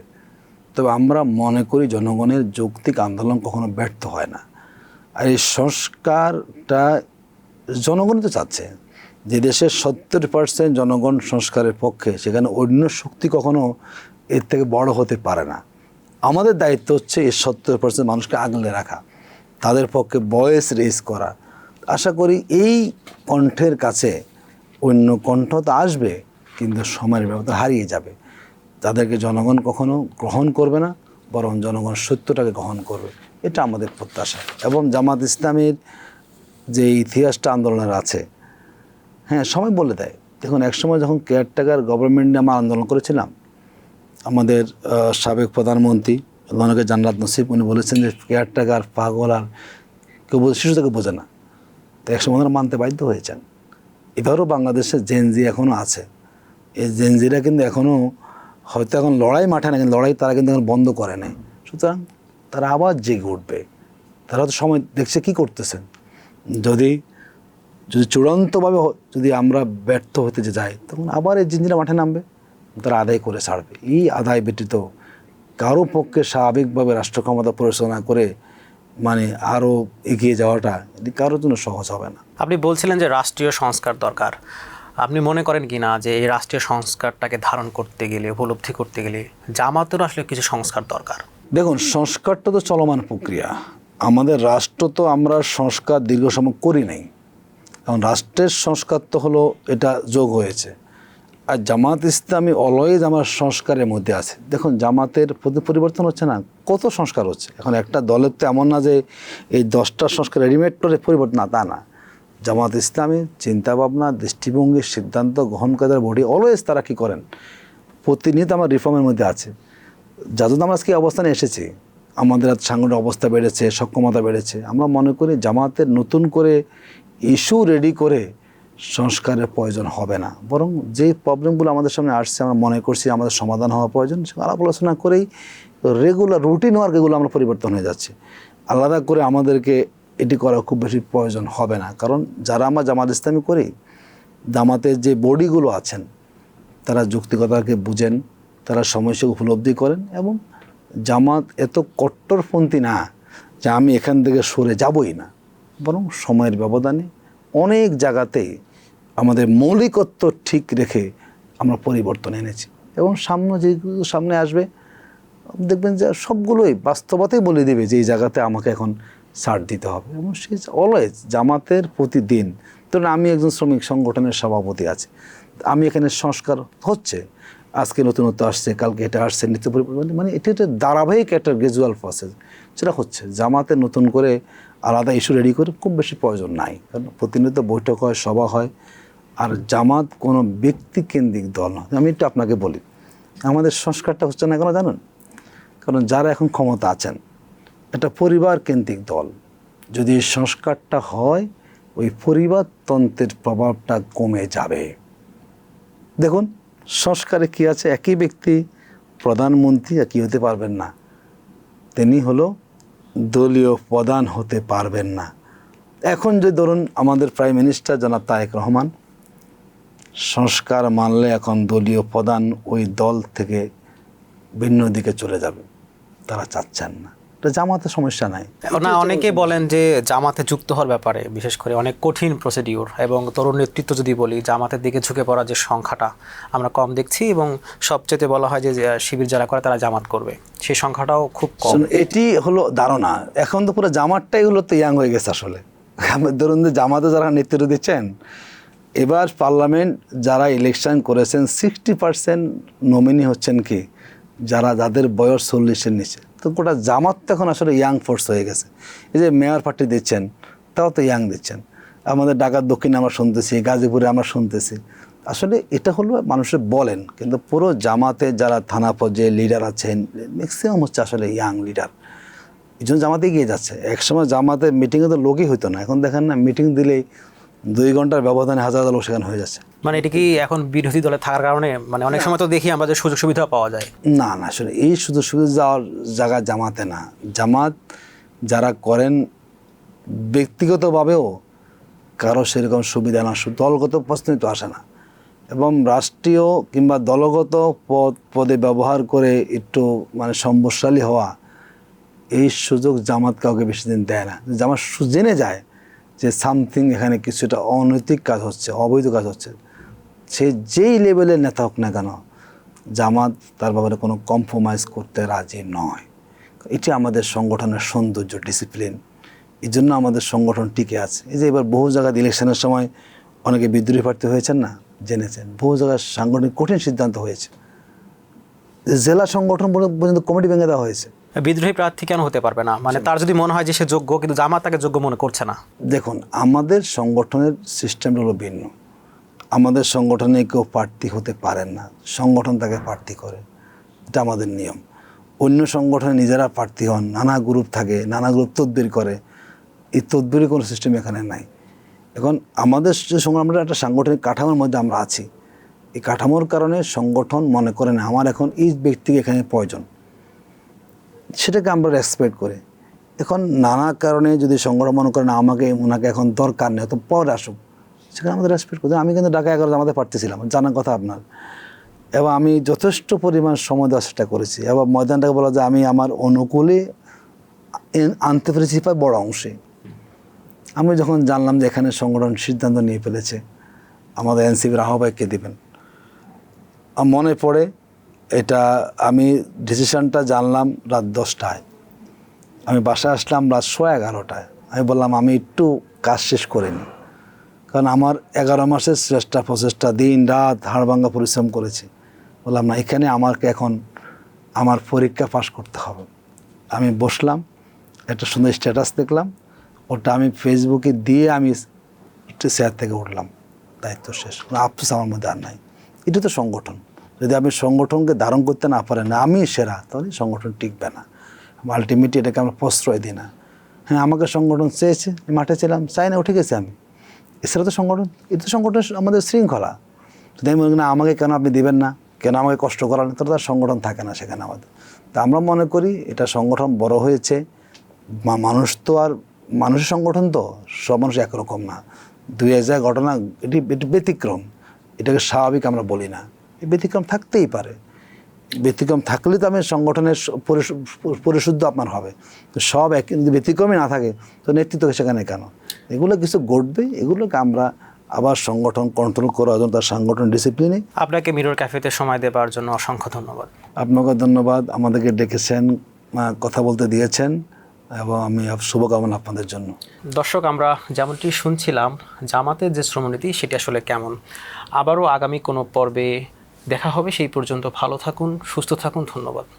S2: তবে আমরা মনে করি জনগণের যৌক্তিক আন্দোলন কখনো ব্যর্থ হয় না। আর এই সংস্কারটা জনগণই তো চাচ্ছে। যে দেশের 70% জনগণ সংস্কারের পক্ষে, সেখানে অন্য শক্তি কখনো এর থেকে বড় হতে পারে না। আমাদের দায়িত্ব হচ্ছে এই 70% মানুষকে আগলে রাখা, তাদের পক্ষে ভয়েস রেজ করা। আশা করি এই কণ্ঠের কাছে অন্য কণ্ঠ তো আসবে, কিন্তু সময়ের ব্যবধান হারিয়ে যাবে। তাদেরকে জনগণ কখনো গ্রহণ করবে না, বরং জনগণ সত্যটাকে গ্রহণ করবে, এটা আমাদের প্রত্যাশা। এবং জামাত ইসলামীর যে ইতিহাসটা আন্দোলনের আছে, হ্যাঁ, সময় বলে দেয়। দেখুন, একসময় যখন কেয়ারটেকার গভর্নমেন্ট নিয়ে আমরা আন্দোলন করেছিলাম, আমাদের সাবেক প্রধানমন্ত্রী লনকে জান্নাত নসিব উনি বলেছেন যে কেয়ারটেকার পাগল, আর কেউ শিশু থেকে বোঝে না। তো একসময় ওনারা মানতে বাধ্য হয়েছেন। এবারও বাংলাদেশে জেনজি এখনও আছে। এই জেনজিরা কিন্তু এখনও হয়তো এখন লড়াই মাঠে না, কিন্তু লড়াই তারা কিন্তু এখন বন্ধ করে নাই। সুতরাং তারা আবার জেগে উঠবে। তারা তো সময় দেখছে কী করতেছেন। যদি চূড়ান্তভাবে যদি আমরা ব্যর্থ হতে যাই, তখন আবার এই জিনিসটা মাঠে নামবে, তারা আদায় করে ছাড়বে। এই আদায় ব্যতীত কারো পক্ষে স্বাভাবিকভাবে রাষ্ট্র ক্ষমতা পরিচালনা করে মানে আরও এগিয়ে যাওয়াটা এটি কারোর জন্য সহজ হবে না।
S1: আপনি বলছিলেন যে রাষ্ট্রীয় সংস্কার দরকার। আপনি মনে করেন কি না যে এই রাষ্ট্রীয় সংস্কারটাকে ধারণ করতে গেলে, উপলব্ধি করতে গেলে জামাতেরও আসলে কিছু সংস্কার দরকার?
S2: দেখুন, সংস্কারটা তো চলমান প্রক্রিয়া। আমাদের রাষ্ট্র তো আমরা সংস্কার দীর্ঘ সময় করি নাই। এখন রাষ্ট্রের সংস্কার তো হলো এটা যোগ হয়েছে। আর জামাত ইসলামী অলওয়েজ আমার সংস্কারের মধ্যে আছে। দেখুন, জামাতের প্রতি পরিবর্তন হচ্ছে না, কত সংস্কার হচ্ছে। এখন একটা দলের তো এমন না যে এই 10টা সংস্কার রেডিমেড করে পরিবর্তন, না, তা না। জামাত ইসলামী চিন্তাভাবনা, দৃষ্টিভঙ্গি, সিদ্ধান্ত গ্রহণ করার বডি অলওয়েজ তারা কী করেন, প্রতিনিয়ত আমার রিফর্মের মধ্যে আছে। যাদব আমরা আজকে অবস্থানে এসেছি, আমাদের সাংগঠনিক অবস্থা বেড়েছে, সক্ষমতা বেড়েছে। আমরা মনে করি জামাতের নতুন করে ইস্যু রেডি করে সংস্কারের প্রয়োজন হবে না, বরং যে প্রবলেমগুলো আমাদের সামনে আসছে আমরা মনে করছি আমাদের সমাধান হওয়া প্রয়োজন, সেগুলো আলাপ আলোচনা করেই রেগুলার রুটিন ওয়ার্কগুলো আমরা পরিবর্তন হয়ে যাচ্ছে। আলাদা করে আমাদেরকে এটি করা খুব বেশি প্রয়োজন হবে না। কারণ যারা আমরা জামাত ইসলামী করি, জামাতের যে বডিগুলো আছেন তারা যৌক্তিকতাকে বুঝেন, তারা সমস্যা উপলব্ধি করেন। এবং জামাত এত কট্টরপন্থী না যে আমি এখান থেকে সরে যাবই না, বরং সময়ের ব্যবধানে অনেক জায়গাতেই আমাদের মৌলিকত্ব ঠিক রেখে আমরা পরিবর্তন এনেছি। এবং যেগুলো সামনে আসবে দেখবেন যে সবগুলোই বাস্তবতাই বলে দেবে যে এই জায়গাতে আমাকে এখন ছাড় দিতে হবে। এবং সে অলওয়েজ জামাতের প্রতিদিন, ধরুন আমি একজন শ্রমিক সংগঠনের সভাপতি আছি, আমি এখানে সংস্কার হচ্ছে, আজকে নতুনত্ব আসছে, কালকে এটা আসছে, নিত্য পরিবর্তন, মানে এটি একটা ধারাবাহিক একটা গ্রাজুয়াল প্রসেস, সেটা হচ্ছে। জামাতে নতুন করে আলাদা ইস্যু রেডি করে খুব বেশি প্রয়োজন নাই, কারণ প্রতিনিয়ত বৈঠক হয়, সভা হয়। আর জামাত কোনো ব্যক্তিকেন্দ্রিক দল নয়। আমি একটু আপনাকে বলি, আমাদের সংস্কারটা হচ্ছে না কেন জানেন? কারণ যারা এখন ক্ষমতা আছেন একটা পরিবার কেন্দ্রিক দল। যদি এই সংস্কারটা হয়, ওই পরিবারতন্ত্রের প্রভাবটা কমে যাবে। দেখুন সংস্কারে কি আছে, একই ব্যক্তি প্রধানমন্ত্রী একই হতে পারবেন না, তিনি হলো দলীয় প্রধান হতে পারবেন না। এখন যে ধরুন আমাদের প্রাইম মিনিস্টার জনাব তারেক রহমান, সংস্কার মানলে এখন দলীয় প্রধান ওই দল থেকে ভিন্ন দিকে চলে যাবে, তারা চাচ্ছেন না। এটা জামাতের সমস্যা নাই।
S1: না, অনেকেই বলেন যে জামাতে যুক্ত হওয়ার ব্যাপারে বিশেষ করে অনেক কঠিন প্রসিডিউর, এবং তরুণ নেতৃত্ব যদি বলি জামাতের দিকে ঝুঁকে পড়ার যে সংখ্যাটা আমরা কম দেখছি, এবং সবচেয়ে বলা হয় যে শিবির যারা করে তারা জামাত করবে, সেই সংখ্যাটাও খুব কম।
S2: এটি হলো ধারণা। এখন তো পুরো জামাতটাই হলো তো ইয়াং হয়ে গেছে আসলে। ধরুন যে জামাতে যারা নেতৃত্ব দিচ্ছেন, এবার পার্লামেন্ট যারা ইলেকশন করেছেন 60% নমিনি হচ্ছেন কি যারা, যাদের বয়স 40-এর নিচে। তো গোটা জামাত তো এখন আসলে ইয়াং ফোর্স হয়ে গেছে। এই যে মেয়র পার্টি দিচ্ছেন, তাও তো ইয়াং দিচ্ছেন। আমাদের ঢাকার দক্ষিণে আমরা শুনতেছি, গাজীপুরে আমরা শুনতেছি। আসলে এটা হলো মানুষের বলেন, কিন্তু পুরো জামাতে যারা থানা পর্যায়ে লিডার আছেন ম্যাক্সিমাম হচ্ছে আসলে ইয়াং লিডার। এই জন্য জামাতে এগিয়ে যাচ্ছে। একসময় জামাতে মিটিংয়ে তো লোকই হইতো না, এখন দেখেন না মিটিং দিলেই 2 ঘন্টার ব্যবধানে হাজার হাজার লোক সেখানে হয়ে যাচ্ছে।
S1: মানে এটা কি এখন বিরোধী দলে থাকার কারণে, মানে অনেক সময় তো দেখি আমরা যে সুযোগ সুবিধা পাওয়া যায়?
S2: না না, আসলে এই সুযোগ সুবিধা যাওয়ার জায়গা জামাতে না। জামাত যারা করেন ব্যক্তিগতভাবেও কারো সেরকম সুবিধা না, দলগত প্রশ্নই তো আসে না। এবং রাষ্ট্রীয় কিংবা দলগত পদে ব্যবহার করে একটু মানে সম্পদশালী হওয়া, এই সুযোগ জামাত কাউকে বেশি দিন দেয় না। জামাত জেনে যায় যে সামথিং এখানে কিছুটা অনৈতিক কাজ হচ্ছে, অবৈধ কাজ হচ্ছে, সে যেই লেভেলের নেতা হোক না কেন, জামাত তার ব্যাপারে কোনো কম্প্রোমাইজ করতে রাজি নয়। এটি আমাদের সংগঠনের সৌন্দর্য, ডিসিপ্লিন। এই জন্য আমাদের সংগঠন টিকে আছে। এই যে এবার বহু জায়গায় ইলেকশনের সময় অনেকে বিদ্রোহী প্রার্থী হয়েছেন না, জেনেছেন, বহু জায়গায় সাংগঠনিক কঠিন সিদ্ধান্ত হয়েছে, জেলা সংগঠন পর্যন্ত কমিটি ভেঙে দেওয়া হয়েছে।
S1: বিদ্রোহী প্রার্থী কেন হতে পারবে না? মানে তার যদি মনে হয় যে সে যোগ্য, কিন্তু জামাত তাকে যোগ্য মনে করছে না।
S2: দেখুন আমাদের সংগঠনের সিস্টেমটা হলো ভিন্ন। আমাদের সংগঠনে কেউ প্রার্থী হতে পারেন না, সংগঠন তাকে প্রার্থী করে, এটা আমাদের নিয়ম। অন্য সংগঠনে নিজেরা প্রার্থী হন, নানা গ্রুপ থাকে, নানা গ্রুপ তদবির করে। এই তদবিরের কোনো সিস্টেম এখানে নাই। এখন আমাদের যে আমরা একটা সাংগঠনিক কাঠামোর মধ্যে আমরা আছি, এই কাঠামোর কারণে সংগঠন মনে করেন আমার এখন এই ব্যক্তিকে এখানে প্রয়োজন, সেটাকে আমরা রেসপেক্ট করি। এখন নানা কারণে যদি সংগঠন মনে করেন আমাকে ওনাকে এখন দরকার নেই, তো পরে আসুক, সেখানে আমাদের রেসপেক্ট করি। আমি কিন্তু ঢাকা 11 আমাদের পারতেছিলাম, জানার কথা আপনার, এবং আমি যথেষ্ট পরিমাণ সময় দেওয়ার চেষ্টা করেছি, এবং ময়দানটাকে বলা যায় আমি আমার অনুকূলে আনতে পেরেছি প্রায় বড় অংশে। আমি যখন জানলাম যে এখানে সংগঠন সিদ্ধান্ত নিয়ে ফেলেছে আমাদের এনসিপির আহ্বায়ককে দেবেন, মনে পড়ে এটা আমি ডিসিশনটা জানলাম রাত 10টায়, আমি বাসায় আসলাম রাত 11:30টায়। আমি বললাম আমি একটু কাজ শেষ করে নিই, কারণ আমার 11 মাসের চেষ্টা প্রচেষ্টা, দিন রাত হাড়ভাঙ্গা পরিশ্রম করেছি। বললাম না, এখানে আমাকে এখন আমার পরীক্ষা পাস করতে হবে। আমি বসলাম, একটা সুন্দর স্ট্যাটাস দেখলাম, ওটা আমি ফেসবুকে দিয়ে আমি একটু চেয়ার থেকে উঠলাম, দায়িত্ব শেষ, আফসোস আমার মধ্যে আর নাই। এটা তো সংগঠন, যদি আপনি সংগঠনকে ধারণ করতে না পারেন না আমি সেরা, তাহলে সংগঠন টিকবে না। আলটিমেটলি এটাকে আমরা প্রশ্রয় দিই না। হ্যাঁ আমাকে সংগঠন চেয়েছে, মাঠে ছিলাম, চাই না, উঠে গেছে আমি, এছাড়া তো সংগঠন, এটা তো সংগঠন আমাদের শৃঙ্খলা। যদি আমি মনে করি না আমাকে কেন আপনি দিবেন না, কেন আমাকে কষ্ট করালেন, তাহলে তার সংগঠন থাকে না সেখানে আমাদের। তা আমরা মনে করি এটা সংগঠন বড় হয়েছে, মানুষ তো আর মানুষের সংগঠন তো সব মানুষ একরকম না, 2-1 ঘটনা এটি ব্যতিক্রম, এটাকে স্বাভাবিক আমরা বলি না। এই ব্যতিক্রম থাকতেই পারে, ব্যতিক্রম থাকলে তো আমি সংগঠনের পরিশুদ্ধ আপনার হবে। তো সব এক যদি ব্যতিক্রমই না থাকে তো নেতৃত্ব সেখানে কেন? এগুলো কিছু ঘটবে, এগুলোকে আমরা আবার সংগঠন কন্ট্রোল করার জন্য তার সংগঠন ডিসিপ্লিনে।
S1: আপনাকে মিরর ক্যাফেতে সময় দেওয়ার জন্য অসংখ্য ধন্যবাদ।
S2: আপনাকে ধন্যবাদ, আমাদেরকে ডেকেছেন, কথা বলতে দিয়েছেন, এবং আমি শুভকামনা আপনাদের জন্য।
S1: দর্শক, আমরা যেমনটি শুনছিলাম জামাতের যে শ্রমনীতি সেটি আসলে কেমন, আবারও আগামী কোনো পর্বে দেখা হবে। সেই পর্যন্ত ভালো থাকুন, সুস্থ থাকুন, ধন্যবাদ।